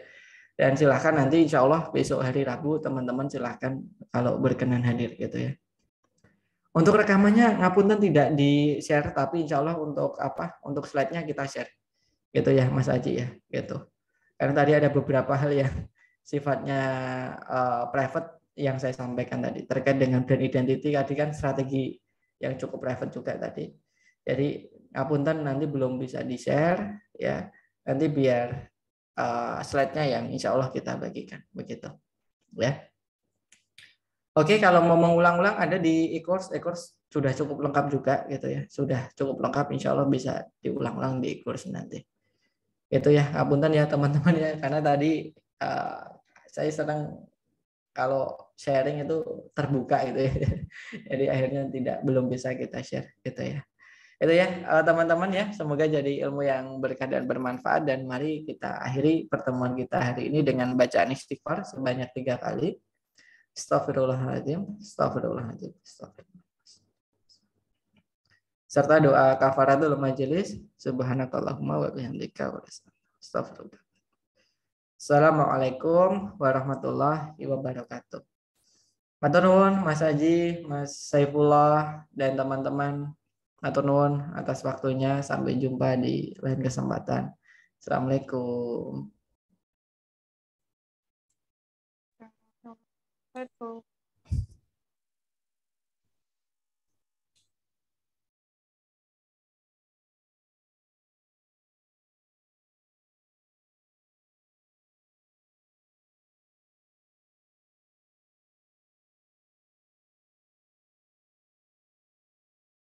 Dan silahkan nanti insya Allah besok hari Rabu teman-teman silahkan kalau berkenan hadir gitu ya. Untuk rekamannya ngapunten tidak di-share, tapi insya Allah untuk slide-nya kita share. Gitu ya Mas Aji ya, gitu. Karena tadi ada beberapa hal yang sifatnya private yang saya sampaikan tadi terkait dengan brand identity, tadi kan strategi yang cukup private juga tadi. Jadi ngapunten nanti belum bisa di-share ya. Nanti biar slide-nya yang insya Allah kita bagikan begitu. Ya. Oke, kalau mau mengulang-ulang ada di e-course sudah cukup lengkap juga gitu ya. Sudah cukup lengkap, insya Allah bisa diulang-ulang di e-course nanti. Itu ya, ngapunten ya teman-teman ya, karena tadi saya senang kalau sharing itu terbuka gitu ya. Jadi akhirnya belum bisa kita share gitu ya. Itu ya teman-teman ya, semoga jadi ilmu yang berkah dan bermanfaat, dan mari kita akhiri pertemuan kita hari ini dengan bacaan istighfar sebanyak 3 kali. Astaghfirullahaladzim, astaghfirullahaladzim, astaghfirullahaladzim. Serta doa kafaratul majelis, subhanakallahumma wa bihamdika wa astaghfirullah. Assalamualaikum warahmatullahi wabarakatuh. Matur nuwun Mas Haji, Mas Saifullah dan teman-teman. Matur nuwun atas waktunya. Sampai jumpa di lain kesempatan. Assalamualaikum. Betul.